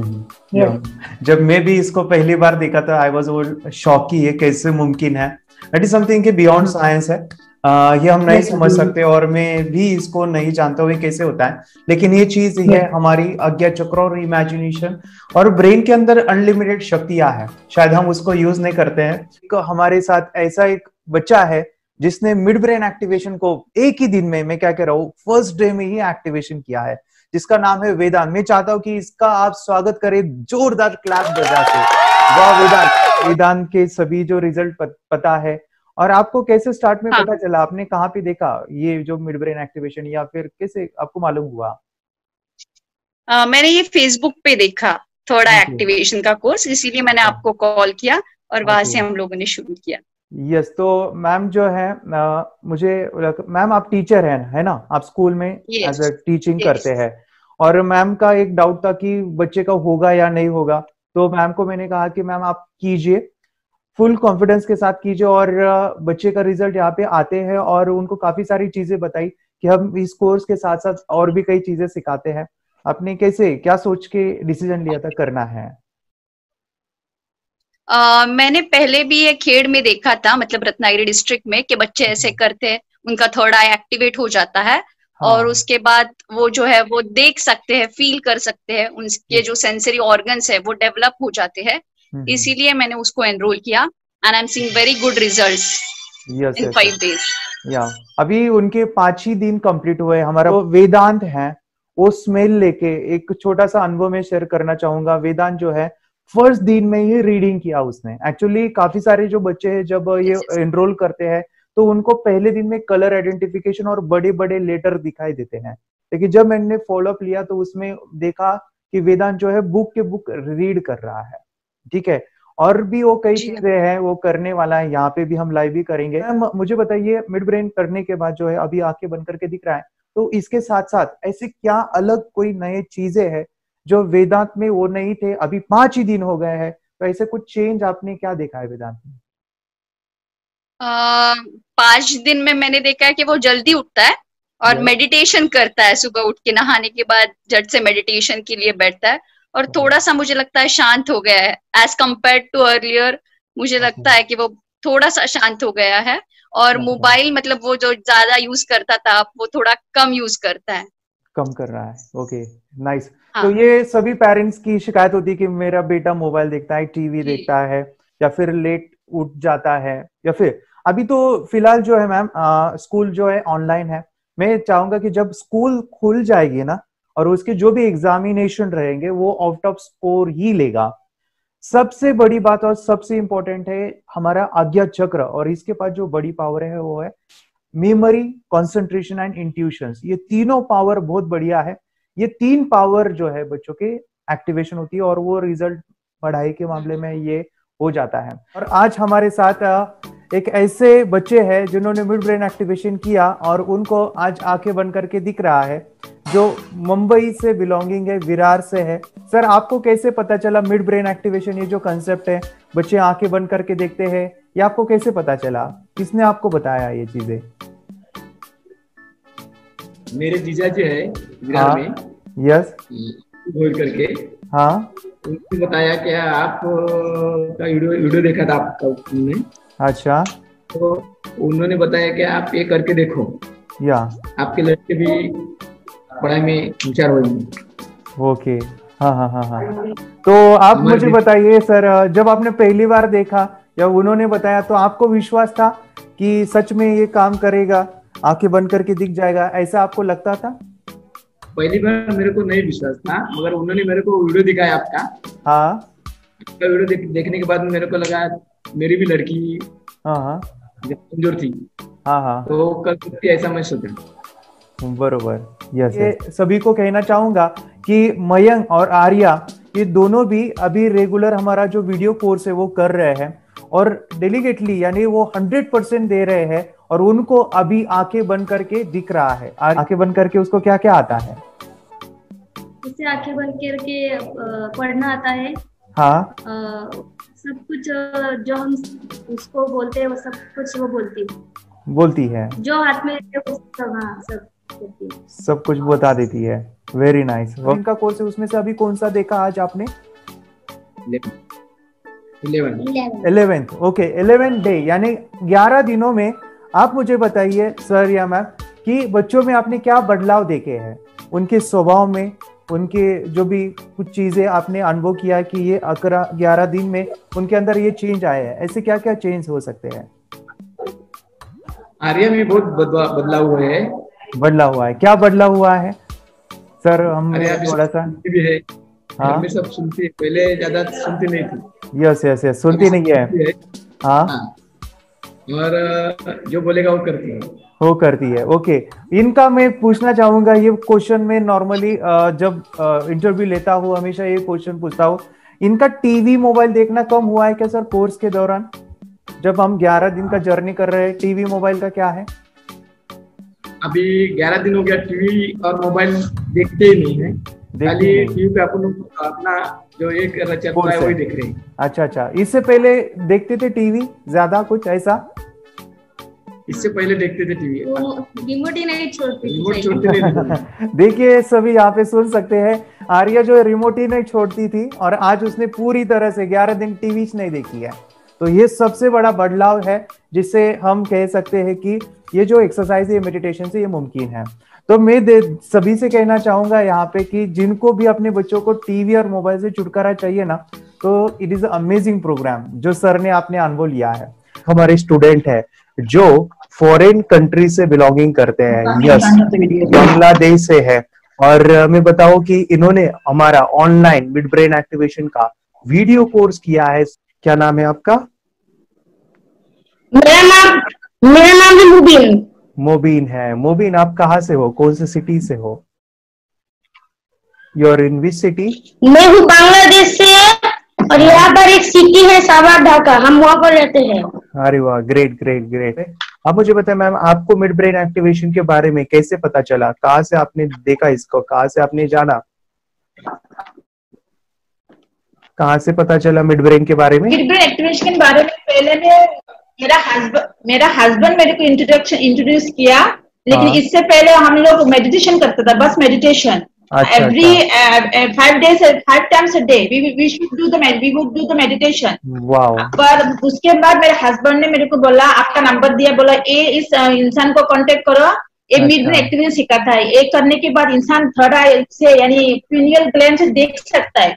जब मैं भी इसको पहली बार देखा था, आई वाज शॉक कि ये कैसे मुमकिन है। इट इज समथिंग कि बियॉन्ड साइंस है, ये हम नहीं समझ सकते, और मैं भी इसको नहीं जानता हूँ ये कैसे होता है। लेकिन ये चीज है हमारी आज्ञा चक्र और इमेजिनेशन, और ब्रेन के अंदर अनलिमिटेड शक्तियां है, शायद हम उसको यूज नहीं करते हैं। हमारे साथ ऐसा एक बच्चा है जिसने मिड ब्रेन एक्टिवेशन को एक ही दिन में, मैं क्या कह रहा हूँ, फर्स्ट डे में ही एक्टिवेशन किया है, जिसका नाम है वेदांत। मैं चाहता हूँ कि इसका आप स्वागत करें जोरदार क्लैप बजा के। वाह वेदांत, वेदांत के सभी जो रिजल्ट पता है। और आपको कैसे स्टार्ट में पता चला, आपने कहाँ पे देखा ये जो मिड ब्रेन एक्टिवेशन, या फिर कैसे आपको मालूम हुआ? मैंने ये फेसबुक पे देखा थोड़ा एक्टिवेशन का कोर्स, इसीलिए मैंने आपको कॉल किया और वहां से हम लोगों ने शुरू किया। यस, तो मैम जो है मुझे, मैम आप टीचर हैं है ना, आप स्कूल में एज अ टीचिंग करते हैं, और मैम का एक डाउट था कि बच्चे का होगा या नहीं होगा। तो मैम को मैंने कहा कि मैम आप कीजिए, फुल कॉन्फिडेंस के साथ कीजिए, और बच्चे का रिजल्ट यहाँ पे आते हैं, और उनको काफी सारी चीजें बताई कि हम इस कोर्स के साथ साथ और भी कई चीजें सिखाते हैं। आपने कैसे, क्या सोच के डिसीजन लिया था करना है? मैंने पहले भी ये खेड़ में देखा था, मतलब रत्नागिरी डिस्ट्रिक्ट में, कि बच्चे ऐसे करते हैं, उनका थर्ड आई एक्टिवेट हो जाता है, और उसके बाद वो जो है वो देख सकते हैं, फील कर सकते हैं, उनके जो सेंसरी ऑर्गन्स है वो डेवलप हो जाते हैं। इसीलिए मैंने उसको एनरोल किया, and I am seeing very good results in 5 days। अभी उनके 5 ही दिन कंप्लीट हुए। हमारा वो वेदांत है, वो स्मेल लेके एक छोटा सा अनुभव में शेयर करना चाहूंगा। वेदांत जो है फर्स्ट दिन में ही रीडिंग किया उसने। एक्चुअली काफी सारे जो बच्चे हैं जब ये एनरोल करते हैं तो उनको पहले दिन में कलर आइडेंटिफिकेशन और बड़े बड़े लेटर दिखाई देते हैं, लेकिन जब मैंने फॉलोअप लिया तो उसमें देखा कि वेदांत जो है बुक के बुक रीड कर रहा है। ठीक है, और भी वो कई चीजें हैं वो करने वाला है, यहाँ पे भी हम लाइव भी करेंगे। मुझे बताइए, मिड ब्रेन करने के बाद जो है अभी आंखें बंद करके दिख रहा है, तो इसके साथ साथ ऐसे क्या अलग कोई नए चीजें हैं जो वेदांत में वो नहीं थे? अभी 5 ही दिन हो गए हैं, तो ऐसे कुछ चेंज आपने क्या देखा है वेदांत में? 5 दिन में मैंने देखा है कि वो जल्दी उठता है और मेडिटेशन करता है। सुबह उठ के नहाने के बाद झट से मेडिटेशन के लिए बैठता है, और थोड़ा सा मुझे लगता है शांत हो गया है एज कम्पेयर टू अर्लियर। मुझे लगता है कि वो थोड़ा सा शांत हो गया है, और मोबाइल मतलब वो जो ज्यादा यूज करता था वो थोड़ा कम यूज करता है, कम कर रहा है। Okay, nice. तो ये सभी पेरेंट्स की शिकायत होती है कि मेरा बेटा मोबाइल देखता है, टीवी देखता है, या फिर लेट उठ जाता है, या फिर अभी तो फिलहाल जो है मैम स्कूल जो है ऑनलाइन है। मैं चाहूंगा कि जब स्कूल खुल जाएगी ना और उसके जो भी एग्जामिनेशन रहेंगे वो आउट ऑफ स्कोर ही लेगा। सबसे बड़ी बात और सबसे इंपॉर्टेंट है हमारा आज्ञा चक्र, और इसके पास जो बड़ी पावर है वो है मेमोरी, कंसंट्रेशन एंड इंट्यूशंस। ये तीनों पावर बहुत बढ़िया है। ये 3 पावर जो है बच्चों के एक्टिवेशन होती है और वो रिजल्ट पढ़ाई के मामले में ये हो जाता है। और आज हमारे साथ एक ऐसे बच्चे हैं जिन्होंने मिड ब्रेन एक्टिवेशन किया और उनको आज आंखें बंद करके दिख रहा है, जो मुंबई से बिलोंगिंग है, विरार से है। सर, आपको कैसे पता चला मिड ब्रेन एक्टिवेशन, ये जो कंसेप्ट है बच्चे आंखें बंद करके देखते हैं, ये आपको कैसे पता चला? किसने आपको बताया ये चीजें? मेरे जीजा जी है विरार में, यस, बोल करके, हाँ, उन्होंने बताया कि आप का वीडियो देखा था आपका उन्होंने। अच्छा, तो उन्होंने बताया कि आप ये करके देखो, या आपके लड़के भी पढ़ाई में होशियार होंगे। ओके, हाँ हाँ हाँ हाँ। तो आप मुझे बताइए सर, जब आपने पहली बार देखा या उन्होंने बताया तो आपको विश्वास था कि सच में ये काम करेगा, आंखें बंद करके दिख जाएगा, ऐसा आपको लगता था? पहली बार मेरे को नहीं विश्वास था, मगर उन्होंने मेरे को वीडियो दिखाया आपका। हाँ, आपका वीडियो देखने के बाद मेरे को लगा मेरी भी लड़की हाँ कमजोर थी, हाँ हाँ, तो कर सकती है, ऐसा मैं सोचा। बरोबर, यस। ये सभी को कहना चाहूंगा कि मयंक और आर्या ये दोनों भी अभी रेगुलर हमारा जो वीडियो कोर्स है वो कर रहे हैं और डेलीगेटली यानी वो 100% दे रहे हैं और उनको अभी आंखें बंद करके दिख रहा है। आंखें बंद करके उसको क्या क्या आता है? उसे आंखें बंद करके पढ़ना आता है। हाँ, सब कुछ जो हम उसको बोलते हैं वो सब कुछ वो बोलती है, जो हाथ में सब कुछ बता देती है। Very nice. इनका कोर्स है उसमें से अभी कौन सा देखा आज आपने? 11th। ओके, 11th डे यानी 11 दिनों में आप मुझे बताइए सर या मैम कि बच्चों में आपने क्या बदलाव देखे हैं, उनके स्वभाव में, उनके जो भी कुछ चीजें आपने अनुभव किया कि ये 11 दिन में उनके अंदर ये चेंज आए हैं, ऐसे क्या क्या चेंज हो सकते हैं? आर्या में बहुत बदलाव हुआ है। बदलाव हुआ है, क्या बदलाव हुआ है सर? हम थोड़ा सा भी है। हाँ, में सब सुनती है, पहले ज्यादा सुनती नहीं थी। यस यस यस, सुनती नहीं है। हाँ, और जो बोलेगा वो करती है। ओके, इनका मैं पूछना चाहूंगा ये क्वेश्चन में नॉर्मली जब इंटरव्यू लेता हूँ हमेशा ये क्वेश्चन पूछता हूँ, इनका टीवी मोबाइल देखना कम हुआ है क्या सर कोर्स के दौरान? जब हम 11 दिन का जर्नी कर रहे हैं, टीवी मोबाइल का क्या है? अभी 11 दिन हो गया, टीवी और मोबाइल देखते ही नहीं है, खाली टीवी पे अपन अपना जो एक चलता है वही देख रहे हैं। अच्छा, इससे पहले देखते थे टीवी ज्यादा कुछ ऐसा? इससे पहले देखते थे टीवी, रिमोट ही नहीं छोड़ती। रिमोट छोड़ती नहीं। देखिए सभी यहाँ पे सुन सकते हैं, आर्या जो रिमोट ही नहीं छोड़ती थी और आज उसने पूरी तरह से 11 दिन टीवी नहीं देखी है। तो ये सबसे बड़ा बदलाव है जिससे हम कह सकते हैं कि ये जो एक्सरसाइज है मेडिटेशन से ये मुमकिन है। तो मैं सभी से कहना चाहूंगा यहाँ पे कि जिनको भी अपने बच्चों को टीवी और मोबाइल से छुटकारा चाहिए ना, तो इट इज अमेजिंग प्रोग्राम जो सर ने आपने अनुभव लिया है। हमारे स्टूडेंट है जो फॉरेन कंट्री से बिलोंगिंग करते हैं, यस, बांग्लादेश से है, और मैं बताऊं कि इन्होंने हमारा ऑनलाइन मिड ब्रेन एक्टिवेशन का वीडियो कोर्स किया है। क्या नाम है आपका? मेरा नाम है मुबीन। मोबीन है। मोबीन, आप कहाँ से हो, कौन से सिटी से हो? You are in which city? मैं हूँ बांग्लादेश से और यहाँ पर एक सिटी है सावर ढाका, हम वहाँ पर रहते हैं। अरे वाह, ग्रेट ग्रेट ग्रेट। आप मुझे बताएं मैम, आपको मिड ब्रेन एक्टिवेशन के बारे में कैसे पता चला? कहाँ से आपने देखा इसको, कहाँ से आपने जाना, कहाँ से पता चला मिड ब्रेन के बारे में? मिड ब्रेन एक्टिवेशन के बारे में पहले मेरा हस्बैंड मेरे को इंट्रोड्यूस किया, लेकिन इससे पहले हम लोग मेडिटेशन करते थे, बस meditation. Every 5 times a day we would do the meditation. Wow. पर उसके बाद मेरे हस्बैंड ने मेरे को बोला, आपका नंबर दिया, बोला ये इस इंसान को कांटेक्ट करो, ये मिड ब्रेन एक्टिवेशन सिखाता है, ये करने के बाद इंसान थर्ड आई से यानी पिनियल ग्लैंड से देख सकता है।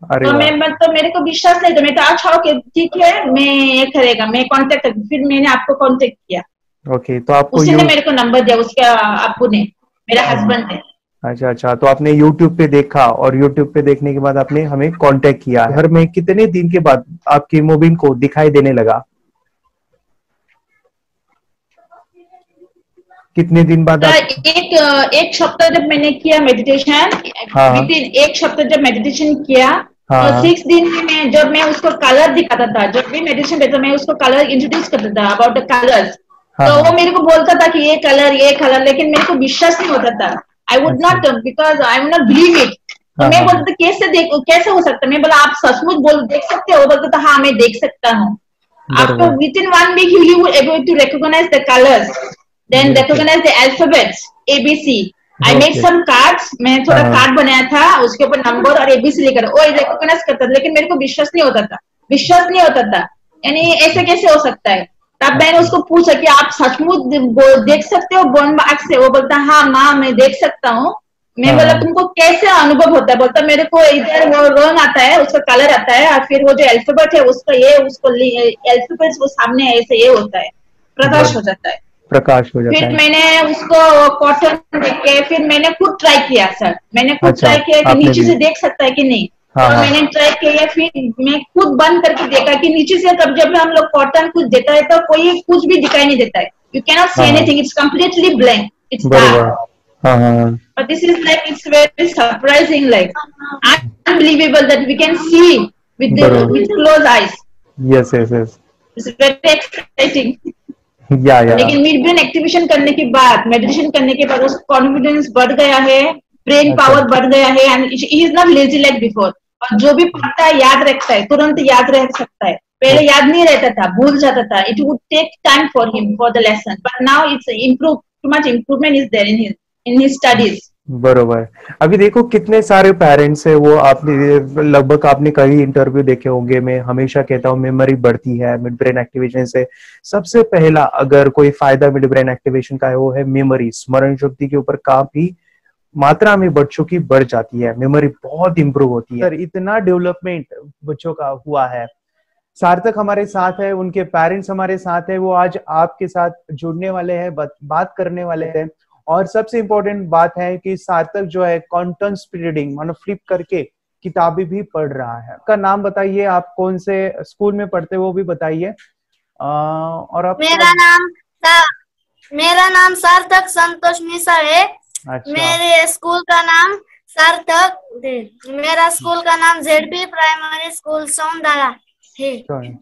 तो मेरे को विश्वास नहीं, तो मैं तो अच्छा ओके ठीक है, मैं ये करेगा, मैं कांटेक्ट, फिर मैंने आपको कांटेक्ट किया। ओके, तो आपको उसने मेरे को नंबर दिया, उसके आपू ने, मेरा हस्बैंड ने। अच्छा, तो आपने YouTube पे देखा और YouTube पे देखने के बाद आपने हमें कांटेक्ट किया। घर में कितने दिन के बाद आपकी मोबिन को दिखाई देने लगा? कितने दिन बाद? एक सप्ताह जब मैंने किया मेडिटेशन, एक सप्ताह जब मेडिटेशन किया, तो 6 दिन में जब मैं उसको कलर दिखाता था, जब भी मेडिटेशन देता मैं उसको कलर इंट्रोड्यूस करता था अबाउट द कलर्स, तो वो मेरे को बोलता था कि ये कलर, लेकिन मेरे को विश्वास नहीं होता था। I would not, because I would not believe it. तो मैं बोलता कैसे हो सकता है? मैं बोला आप सचमुच देख सकते हो? बोलता था हाँ मैं देख सकता हूँ। After within 1 week you will able to recognize the colors, then recognize the alphabets ABC, I made some cards, मैं थोड़ा कार्ड बनाया था, उसके ऊपर नंबर और एबीसी लिखकर वो रिकॉग्नाइज करता था, लेकिन मेरे को विश्वास नहीं होता था, यानी ऐसे कैसे हो सकता है। तब मैंने उसको पूछा कि आप सचमुच देख सकते हो बोन मार्क्स से? वो बोलता हाँ माँ मैं देख सकता हूँ। मैं बोला तुमको कैसे अनुभव होता है? बोलता मेरे को इधर वो रंग आता है, उसका कलर आता है, और फिर वो जो अल्फाबेट है उसको अल्फाबेट्स वो सामने ऐसे ये होता है, प्रकाश हो जाता है। फिर मैंने उसको कॉटन देख के फिर मैंने खुद ट्राई किया सर, मैंने खुद ट्राई किया कि नीचे से देख सकता है कि नहीं। तो मैंने ट्राई किया, फिर मैं खुद बंद करके देखा कि नीचे से जब हम लोग कॉटन कुछ देता है तो कोई कुछ भी दिखाई नहीं देता है। You can not see anything, it's completely blank, it's dark. But this is like, it's very surprising, like unbelievable that we can see with closed eyes. Yes. It's very exciting. Yeah. लेकिन mid brain activation करने के बाद, meditation करने के बाद उसका confidence बढ़ गया है, ब्रेन पावर बढ़ गया है, and he is not lazy like before. और जो भी पढ़ता है याद रखता है, तुरंत याद रह सकता है। पहले याद नहीं रहता था, भूल जाता था, it would take time for him for the lesson, but now it's improve, too much improvement is there in his studies. बरोबर। अभी देखो कितने सारे पेरेंट्स है, वो आपने लगभग आपने कई इंटरव्यू देखे होंगे। मैं हमेशा कहता हूँ मेमोरी बढ़ती है मिड ब्रेन एक्टिवेशन से। सबसे पहला अगर कोई फायदा मिड ब्रेन एक्टिवेशन का है वो है मेमोरी, स्मरण शक्ति के ऊपर काफी मात्रा में बच्चों की बढ़ जाती है, मेमोरी बहुत इंप्रूव होती है। सर इतना डेवलपमेंट बच्चों का हुआ है। सार्थक हमारे साथ है, उनके पेरेंट्स हमारे साथ है, वो आज आपके साथ जुड़ने वाले हैं, बात करने वाले हैं। और सबसे इम्पोर्टेंट बात है कि सार्थक जो है कॉन्टेंट रीडिंग मानो फ्लिप करके किताबें भी पढ़ रहा है। आपका नाम बताइए, आप कौन से स्कूल में पढ़ते हैं वो भी बताइए। और आप मेरा नाम सार्थक संतोष मिश्रा है। अच्छा। मेरे स्कूल का नाम सार्थक, मेरा स्कूल का नाम ZP प्राइमरी स्कूल सोमदारा है।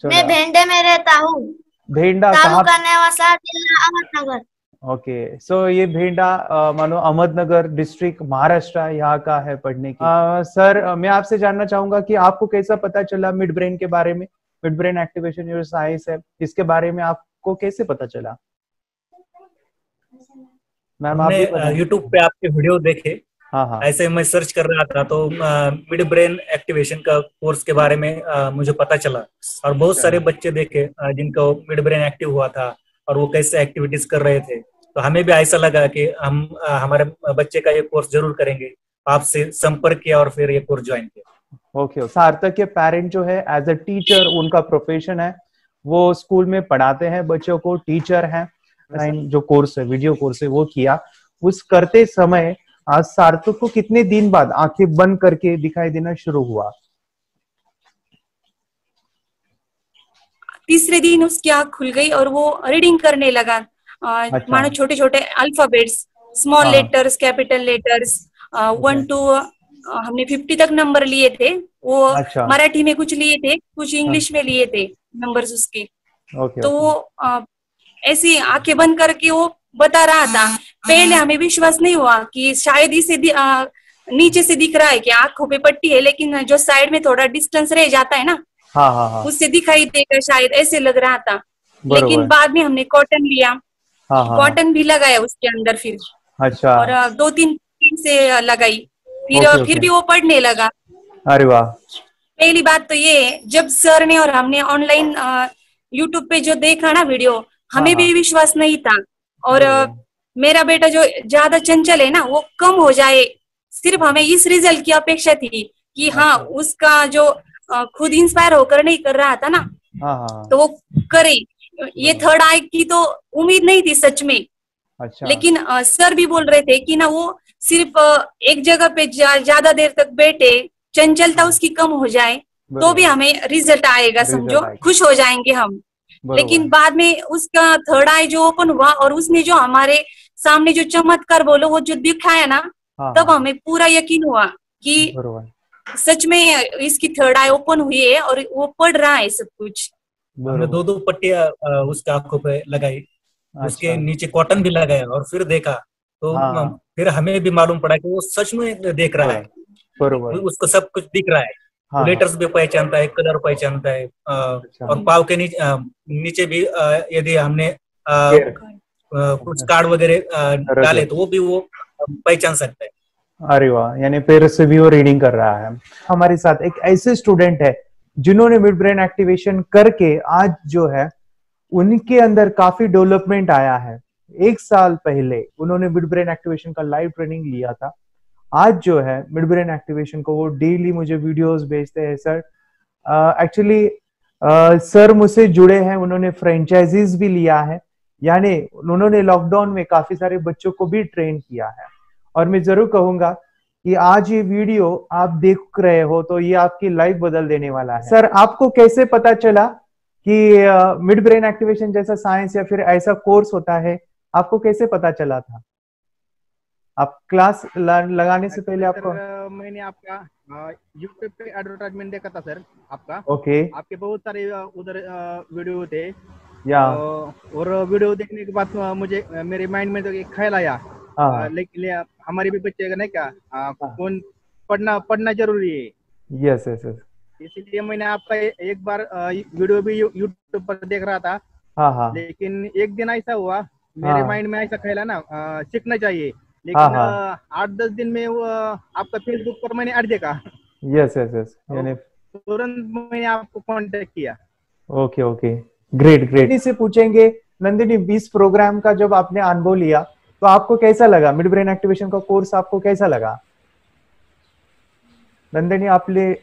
मैं भेंडे में रहता हूँ। भेंडा तालुका नेवासा, जिला अहमदनगर। ओके, सो ये भेंडा मानो अहमदनगर डिस्ट्रिक्ट महाराष्ट्र यहाँ का है पढ़ने की। सर मैं आपसे जानना चाहूंगा कि आपको कैसा पता चला मिड ब्रेन के बारे में, मिड ब्रेन एक्टिवेशन जो साइंस है इसके बारे में आपको कैसे पता चला? मैम हमने यूट्यूब पे आपके वीडियो देखे। हाँ। ऐसे मैं सर्च कर रहा था तो मिड ब्रेन एक्टिवेशन का कोर्स के बारे में मुझे पता चला, और बहुत सारे बच्चे देखे जिनको मिड ब्रेन एक्टिव हुआ था और वो कैसे एक्टिविटीज कर रहे थे। तो हमें भी ऐसा लगा कि हम हमारे बच्चे का ये कोर्स जरूर करेंगे। आपसे संपर्क किया और फिर ये कोर्स ज्वाइन किया। ओके। सार्थक के पेरेंट जो है एज अ टीचर, उनका प्रोफेशन है, वो स्कूल में पढ़ाते हैं बच्चों को, टीचर हैं। जो कोर्स है, वीडियो कोर्स है, वो किया। उस करते समय आज सार्थक को कितने दिन बाद आंखें बंद करके दिखाई देना शुरू हुआ? तीसरे दिन उसकी आंख खुल गई और वो रीडिंग करने लगा। मानो छोटे छोटे alphabets, small letters, capital letters, 1 to हमने 50 तक नंबर लिए थे। वो मराठी में कुछ लिए थे, कुछ इंग्लिश में लिए थे नंबर्स उसके। तो वो ऐसी आंखें बंद करके वो बता रहा था। पहले हमें विश्वास नहीं हुआ कि शायद इसे नीचे से दिख रहा है कि आंखों पे पट्टी है, लेकिन जो साइड में थोड़ा डिस्टेंस रह जाता है ना, उससे दिखाई देगा शायद, ऐसे लग रहा था। लेकिन बाद में हमने कॉटन लिया, कॉटन भी लगाया उसके अंदर फिर। अच्छा। और 2-3 दिन से लगाई, फिर भी वो पढ़ने लगा। अरे वाह। पहली बात तो ये, जब सर ने और हमने ऑनलाइन यूट्यूब पे जो देखा ना वीडियो, हमें भी विश्वास नहीं था। और मेरा बेटा जो ज्यादा चंचल है ना, वो कम हो जाए, सिर्फ हमें इस रिजल्ट की अपेक्षा थी कि हाँ उसका जो खुद इंस्पायर होकर नहीं कर रहा था ना, तो वो करे। ये थर्ड आई की तो उम्मीद नहीं थी सच में। अच्छा। लेकिन सर भी बोल रहे थे कि ना वो सिर्फ एक जगह पे ज्यादा देर तक बैठे, चंचलता उसकी कम हो जाए तो भी हमें रिजल्ट आएगा, समझो खुश हो जाएंगे हम। लेकिन बाद में उसका थर्ड आई जो ओपन हुआ और उसने जो हमारे सामने जो चमत्कार बोलो वो जो दिखाया ना, तब हमें पूरा यकीन हुआ कि सच में इसकी थर्ड आई ओपन हुई है और वो पढ़ रहा है सब कुछ। हमने 2 पट्टियां उसके आंखों पे लगाई। उसके नीचे कॉटन भी लगाया और फिर देखा तो फिर हमें भी मालूम पड़ा कि वो सच में देख रहा है, उसको सब कुछ दिख रहा है। लेटर्स भी पहचानता है, कलर पहचानता है। और पाव के नीचे भी यदि हमने कुछ कार्ड वगैरह डाले तो वो भी वो पहचान सकता है। अरे वाह, यानी पेरेंट्स से भी वो रीडिंग कर रहा है। हमारे साथ एक ऐसे स्टूडेंट है जिन्होंने मिड ब्रेन एक्टिवेशन करके आज जो है उनके अंदर काफी डेवलपमेंट आया है। 1 साल पहले उन्होंने मिड ब्रेन एक्टिवेशन का लाइव ट्रेनिंग लिया था। आज जो है मिड ब्रेन एक्टिवेशन को वो डेली मुझे वीडियोस भेजते हैं। सर एक्चुअली सर मुझसे जुड़े हैं, उन्होंने फ्रेंचाइजीज भी लिया है, यानी उन्होंने लॉकडाउन में काफी सारे बच्चों को भी ट्रेन किया है। और मैं जरूर कहूंगा कि आज ये वीडियो आप देख रहे हो तो ये आपकी लाइफ बदल देने वाला है। सर आपको कैसे पता चला कि मिड ब्रेन एक्टिवेशन जैसा साइंस या फिर ऐसा कोर्स होता है, आपको कैसे पता चला था? आप क्लास लगाने से पहले आपको? मैंने आपका यूट्यूब पे एडवर्टाइजमेंट देखा था सर आपका। ओके। आपके बहुत सारे उधर वीडियो थे या और वीडियो देखने के बाद मुझे मेरे माइंड में तो एक ख्याल आया, लेकिन हमारे भी बच्चे का नहीं क्या कौन पढ़ना जरूरी है। Yes yes yes. इसीलिए मैंने आपका एक बार वीडियो भी यूट्यूब पर देख रहा था। हाँ। लेकिन एक दिन ऐसा हुआ मेरे माइंड में ऐसा ख्याल है ना सीखना चाहिए, लेकिन 8-10 दिन में वो आपका फेसबुक पर मैंने ऐड देखा। यस यस यस, यानी तुरंत मैंने आपको कांटेक्ट किया। Okay okay, great great. इसी से पूछेंगे नंदिनी, इस प्रोग्राम का जब आपने अनुभव लिया तो आपको कैसा लगा? मिड ब्रेन एक्टिवेशन का कोर्स आपको कैसा लगा? नंदिनी आपने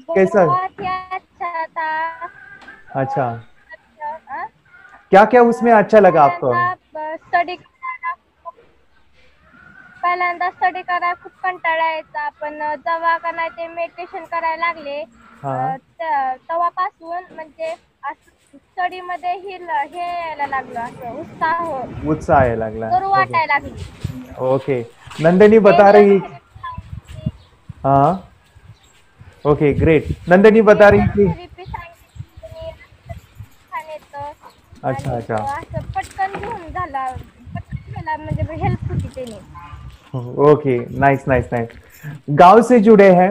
कैसा? बहुत ही अच्छा था। अच्छा, क्या क्या उसमें अच्छा लगा आपको? स्टडी पहिल्यांदा स्टडी करायला खूप कंटाळा यायचा, पण जेव्हा का नाही ते मेडिटेशन करायला लागले तेव्हापासून म्हणजे स्टडी मध्ये हे यायला लागलं, असं उत्साह यायला लागला, करू वाटायला लागली। ओके, नंदिनी बता रही। हाँ ओके ग्रेट। नंदिनी बता रही थी। अच्छा अच्छा, पटकन घेऊन झाला, पटकन म्हणजे हेल्प होती त्याने। Okay, nice nice nice. गांव से जुड़े हैं,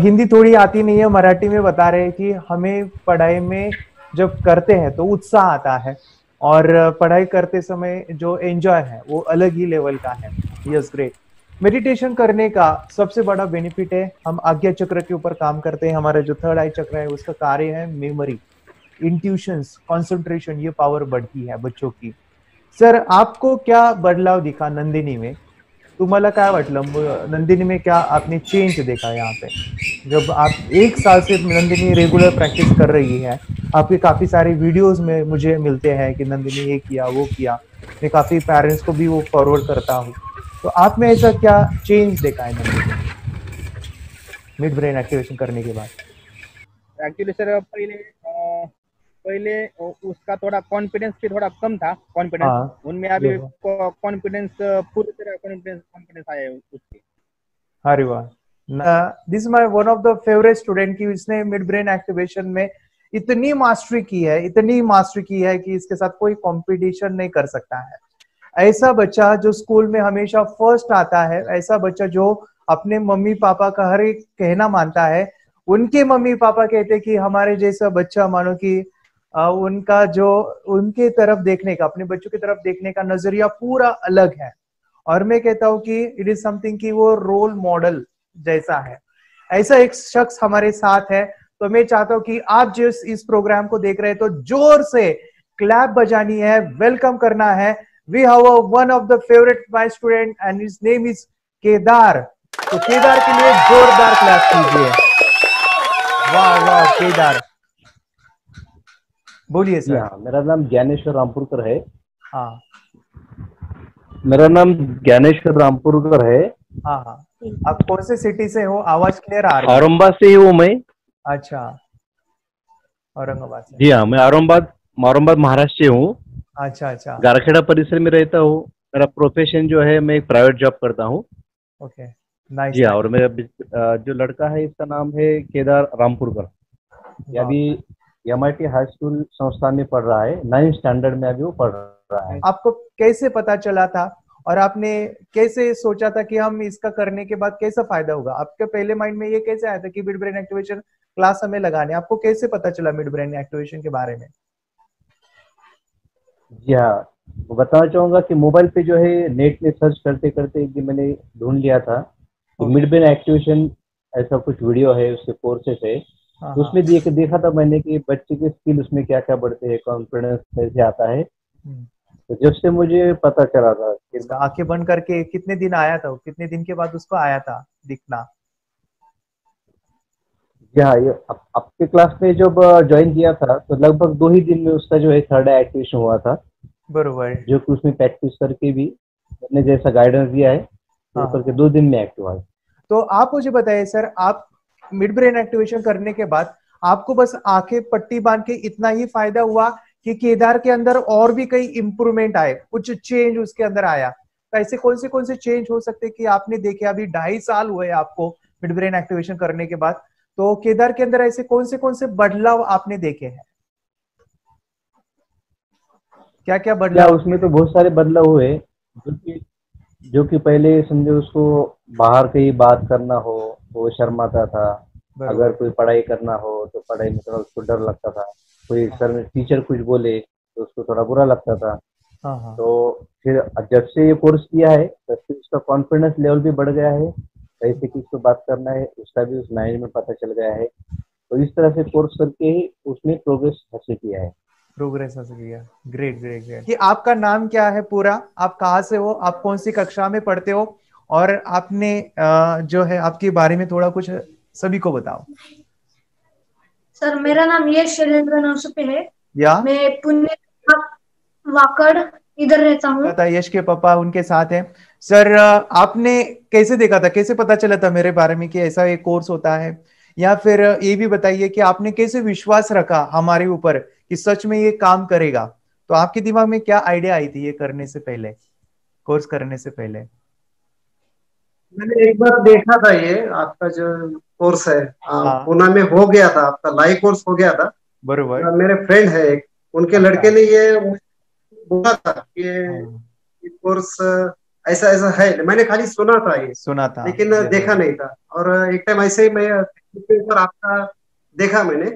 हिंदी थोड़ी आती नहीं है, मराठी में बता रहे हैं कि हमें पढ़ाई में जब करते हैं तो उत्साह आता है और पढ़ाई करते समय जो एंजॉय है वो अलग ही लेवल का है। Yes great. मेडिटेशन करने का सबसे बड़ा बेनिफिट है, हम आज्ञा चक्र के ऊपर काम करते हैं। हमारा जो थर्ड आई चक्र है उसका कार्य है मेमोरी, इंट्यूशंस, कंसंट्रेशन, ये पावर बढ़ती है बच्चों की। सर आपको क्या बदलाव दिखा नंदिनी में? तुम्हाला काय वाटलं नंदिनी में, क्या आपने चेंज देखा यहाँ पे? जब आप 1 साल से नंदिनी रेगुलर प्रैक्टिस कर रही है, आपके काफी सारे वीडियोस में मुझे मिलते हैं कि नंदिनी ये किया वो किया, मैं काफी पेरेंट्स को भी वो फॉरवर्ड करता हूँ, तो आप में ऐसा क्या चेंज देखा है नंदिनी मिड ब्रेन एक्टिवेशन करने के बाद? एक्चुअली सर पहले उसका थोड़ा कॉन्फिडेंस भी थोड़ा कम था, कॉन्फिडेंस उनमें अभी कॉन्फिडेंस पूरी तरह कॉन्फिडेंस आया है उसके। अरे वाह, this is my one of the favourite student की इसने मिड ब्रेन एक्टिवेशन में इतनी मास्टरी की है कि इसके साथ कोई कंपटीशन नहीं कर सकता है। ऐसा बच्चा जो स्कूल में हमेशा फर्स्ट आता है, ऐसा बच्चा जो अपने मम्मी पापा का हर एक कहना मानता है, उनके मम्मी पापा कहते कि हमारे जैसा बच्चा, मानो कि उनका जो उनके तरफ देखने का, अपने बच्चों की तरफ देखने का नजरिया पूरा अलग है। और मैं कहता हूँ कि इट इज समथिंग कि वो रोल मॉडल जैसा है। ऐसा एक शख्स हमारे साथ है, तो मैं चाहता हूँ कि आप जिस इस प्रोग्राम को देख रहे हैं तो जोर से क्लैप बजानी है, वेलकम करना है। We have one of the favourite my student and his name is Kedar. तो केदार के लिए जोरदार क्लैप कीजिए। वाह वाह केदार, बोलिए सर। मेरा नाम ज्ञानेश्वर रामपुरकर है। हाँ, मेरा नाम ज्ञानेश्वर रामपुरकर है। हाँ हाँ, आप कौन से सिटी से हो? आवाज क्लियर आ रही है? औरंगाबाद से ही हूँ मैं। अच्छा, औरंगाबाद से। जी हाँ, मैं औरंगाबाद महाराष्ट्र से हूँ। अच्छा अच्छा, गारखेड़ा परिसर में रहता हूँ। मेरा प्रोफेशन जो है, मैं एक प्राइवेट जॉब करता हूँ। Okay, nice. जी हाँ, और मेरा जो लड़का है इसका नाम है केदार रामपुरकर। ये अभी MIT हाई स्कूल संस्थान में पढ़ रहा है, 9th स्टैंडर्ड में अभी वो पढ़ रहा है। आपको कैसे पता चला था और आपने कैसे सोचा था कि हम इसका करने के बाद कैसा फायदा होगा? आपके पहले माइंड में ये कैसे आया था कि मिड ब्रेन एक्टिवेशन क्लास हमें लगाने? आपको कैसे पता चला मिड ब्रेन एक्टिवेशन के बारे में? जी हाँ, बताना चाहूंगा कि मोबाइल पे जो है नेट में सर्च करते करते एक दिन मैंने ढूंढ लिया था कि मिड ब्रेन एक्टिवेशन ऐसा कुछ वीडियो है, उसके कोर्सेस है। तो उसमें देखा था मैंने कि बच्चे के स्किल उसमें क्या क्या बढ़ते हैं, कॉन्फिडेंस कैसे आता है। तो जब से मुझे पता चला था कि आंखें बंद करके कितने दिन आया था, कितने दिन के बाद उसको आया था दिखना? जी हाँ, ये आपके क्लास में जब ज्वाइन किया था तो लगभग 2 ही दिन में उसका जो है थर्ड आई एक्टिवेशन हुआ था। बरोबर। जो कि उसमें प्रैक्टिस करके भी मैंने जैसा गाइडेंस दिया है तो करके 2 दिन में एक्टिव हुआ। तो आप मुझे बताइए सर, आप मिड ब्रेन एक्टिवेशन करने के बाद आपको बस आंखें पट्टी बांध के इतना ही फायदा हुआ कि केदार के अंदर और भी कई इंप्रूवमेंट आए, कुछ चेंज उसके अंदर आया? तो ऐसे कौन से चेंज हो सकते हैं कि आपने देखे? अभी 2.5 साल हुए आपको मिड ब्रेन एक्टिवेशन करने के बाद, तो केदार के अंदर ऐसे कौन से बदलाव आपने देखे हैं? क्या क्या बदलाव? उसमें तो बहुत सारे बदलाव हुए, जो कि पहले समझो उसको बाहर कहीं बात करना हो वो शर्माता था। अगर कोई पढ़ाई करना हो तो पढ़ाई में थोड़ा उसको डर लगता था। कोई सर में टीचर कुछ बोले तो उसको थोड़ा बुरा लगता था। तो फिर जब से ये कोर्स किया है तब से उसका कॉन्फिडेंस लेवल भी बढ़ गया है, कैसे किसको बात करना है उसका भी उस लाइन में पता चल गया है। तो इस तरह से कोर्स करके ही उसने प्रोग्रेस हासिल किया है। Great great great. कि आपका नाम क्या है पूरा, आप कहाँ से हो, आप कौन सी कक्षा में पढ़ते हो, और आपने जो है आपके बारे में थोड़ा कुछ सभी को बताओ। सर मेरा नाम यश शैलेंद्र नौसुपे है। या मैं पुणे वाकड़ इधर रहता हूँ। पता यश के पापा उनके साथ हैं। सर आपने कैसे देखा था, कैसे पता चला था मेरे बारे में कि ऐसा एक कोर्स होता है? या फिर ये भी बताइए कि आपने कैसे विश्वास रखा हमारे ऊपर कि सच में ये काम करेगा? तो आपके दिमाग में क्या आइडिया आई थी ये करने से पहले, कोर्स करने से पहले? मैंने एक बार देखा था ये आपका जो कोर्स है पुणे में हो गया था, आपका लाइव कोर्स हो गया था। बरोबर। मेरे फ्रेंड है एक, उनके लड़के ने ये बोला था कि ये कोर्स ऐसा ऐसा है। मैंने खाली सुना था लेकिन देखा नहीं था। और एक टाइम ऐसे ही मैं ऊपर आपका देखा, मैंने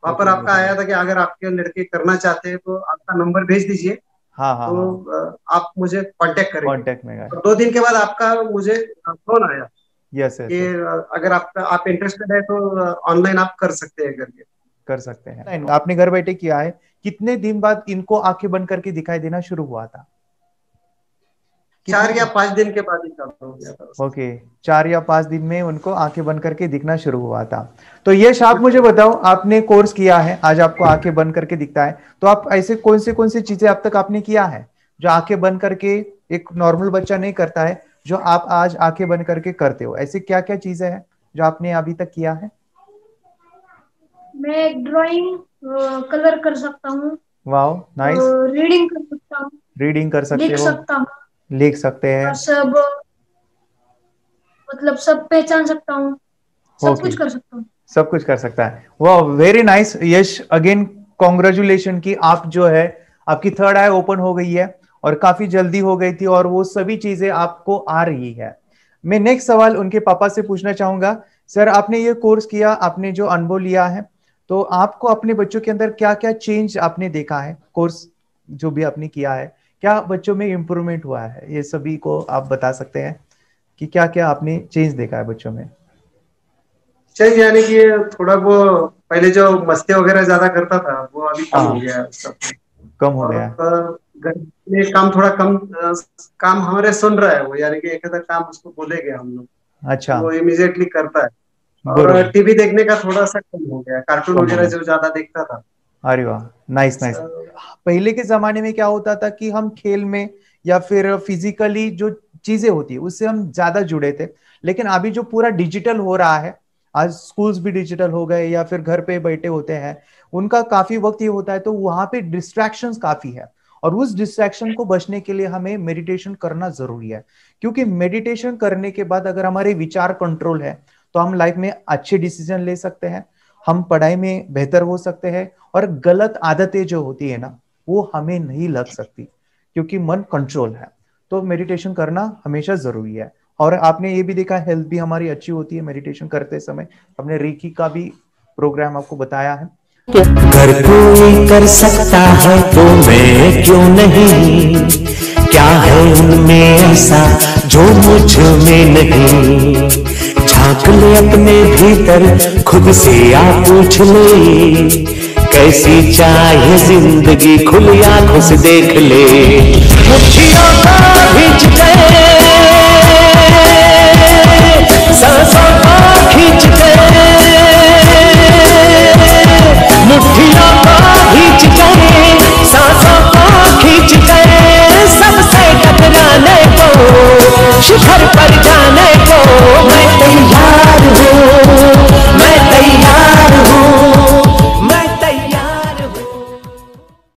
वहां पर आपका आया था कि अगर आपके लड़के करना चाहते हैं तो आपका नंबर भेज दीजिए। तो आप मुझे कांटेक्ट करेंगे। 2 दिन के बाद आपका मुझे फोन आया कि अगर आप इंटरेस्टेड है तो ऑनलाइन आप कर सकते हैं, कर सकते हैं। आपने घर बैठे किया है। कितने दिन बाद इनको आंखें बंद करके दिखाई देना शुरू हुआ था? 4 या 5 दिन के बाद ही चालू हो गया था। ओके, 4 या 5 दिन में उनको आंखें बंद करके दिखना शुरू हुआ था। तो यश आप मुझे बताओ, आपने कोर्स किया है, आज आपको आंखें बंद करके दिखता है, तो आप ऐसे कौन सी चीजें अब तक आपने किया है जो आंखें बंद करके एक नॉर्मल बच्चा नहीं करता है, जो आप आज आंखें बंद करके करते हो? ऐसी क्या क्या चीजें हैं जो आपने अभी तक किया है? मैं ड्राइंग कलर कर सकता हूँ। Wow, nice. रीडिंग कर सकता हूँ। रीडिंग कर सकते हो, लिख सकता हूँ, लिख सकते हैं, सब मतलब सब पहचान सकता हूँ, सब कुछ कर सकता हूँ। सब कुछ कर सकता है। वाह, वेरी नाइस यश, अगेन कॉन्ग्रेचुलेशन कि आप जो है आपकी थर्ड आई ओपन हो गई है और काफी जल्दी हो गई थी और वो सभी चीजें आपको आ रही है। मैं नेक्स्ट सवाल उनके पापा से पूछना चाहूंगा। सर आपने ये कोर्स किया, आपने जो अनुभव लिया है, तो आपको अपने बच्चों के अंदर क्या क्या चेंज आपने देखा है? कोर्स जो भी आपने किया है, क्या बच्चों में इंप्रूवमेंट हुआ है? ये सभी को आप बता सकते हैं कि क्या क्या आपने चेंज देखा है बच्चों में? चेंज यानी कि थोड़ा वो पहले जो मस्ती वगैरह ज्यादा करता था वो अभी कम हो गया, सब कम हो गया। घर में काम थोड़ा कम, काम हमारे सुन रहा है वो, यानी कि एक काम उसको बोलेंगे हम लोग, अच्छा, वो इमीडिएटली करता है। और टीवी देखने का थोड़ा सा कम हो गया, कार्टून वगैरह जो ज्यादा देखता था। अरे वाह, नाइस नाइस। पहले के जमाने में क्या होता था कि हम खेल में या फिर फिजिकली जो चीजें होती है उससे हम ज्यादा जुड़े थे, लेकिन अभी जो पूरा डिजिटल हो रहा है, आज स्कूल्स भी डिजिटल हो गए या फिर घर पे बैठे होते हैं, उनका काफी वक्त ये होता है, तो वहां पे डिस्ट्रैक्शंस काफी है और उस डिस्ट्रैक्शन को बचने के लिए हमें मेडिटेशन करना जरूरी है। क्योंकि मेडिटेशन करने के बाद अगर हमारे विचार कंट्रोल है तो हम लाइफ में अच्छे डिसीजन ले सकते हैं, हम पढ़ाई में बेहतर हो सकते हैं और गलत आदतें जो होती है ना वो हमें नहीं लग सकती, क्योंकि मन कंट्रोल है। तो मेडिटेशन करना हमेशा जरूरी है। और आपने ये भी देखा हेल्थ भी हमारी अच्छी होती है मेडिटेशन करते समय। हमने रेकी का भी प्रोग्राम आपको बताया है। अगर कोई कर सकता है तो मैं क्यों नहीं, क्या है उनमें ऐसा जो मुझ में नहीं। झांक ले अपने भीतर खुद से आप पूछ ले, कैसी चाहे जिंदगी खुली आंखों से देख ले। मुट्ठियों को भींच गए सांसों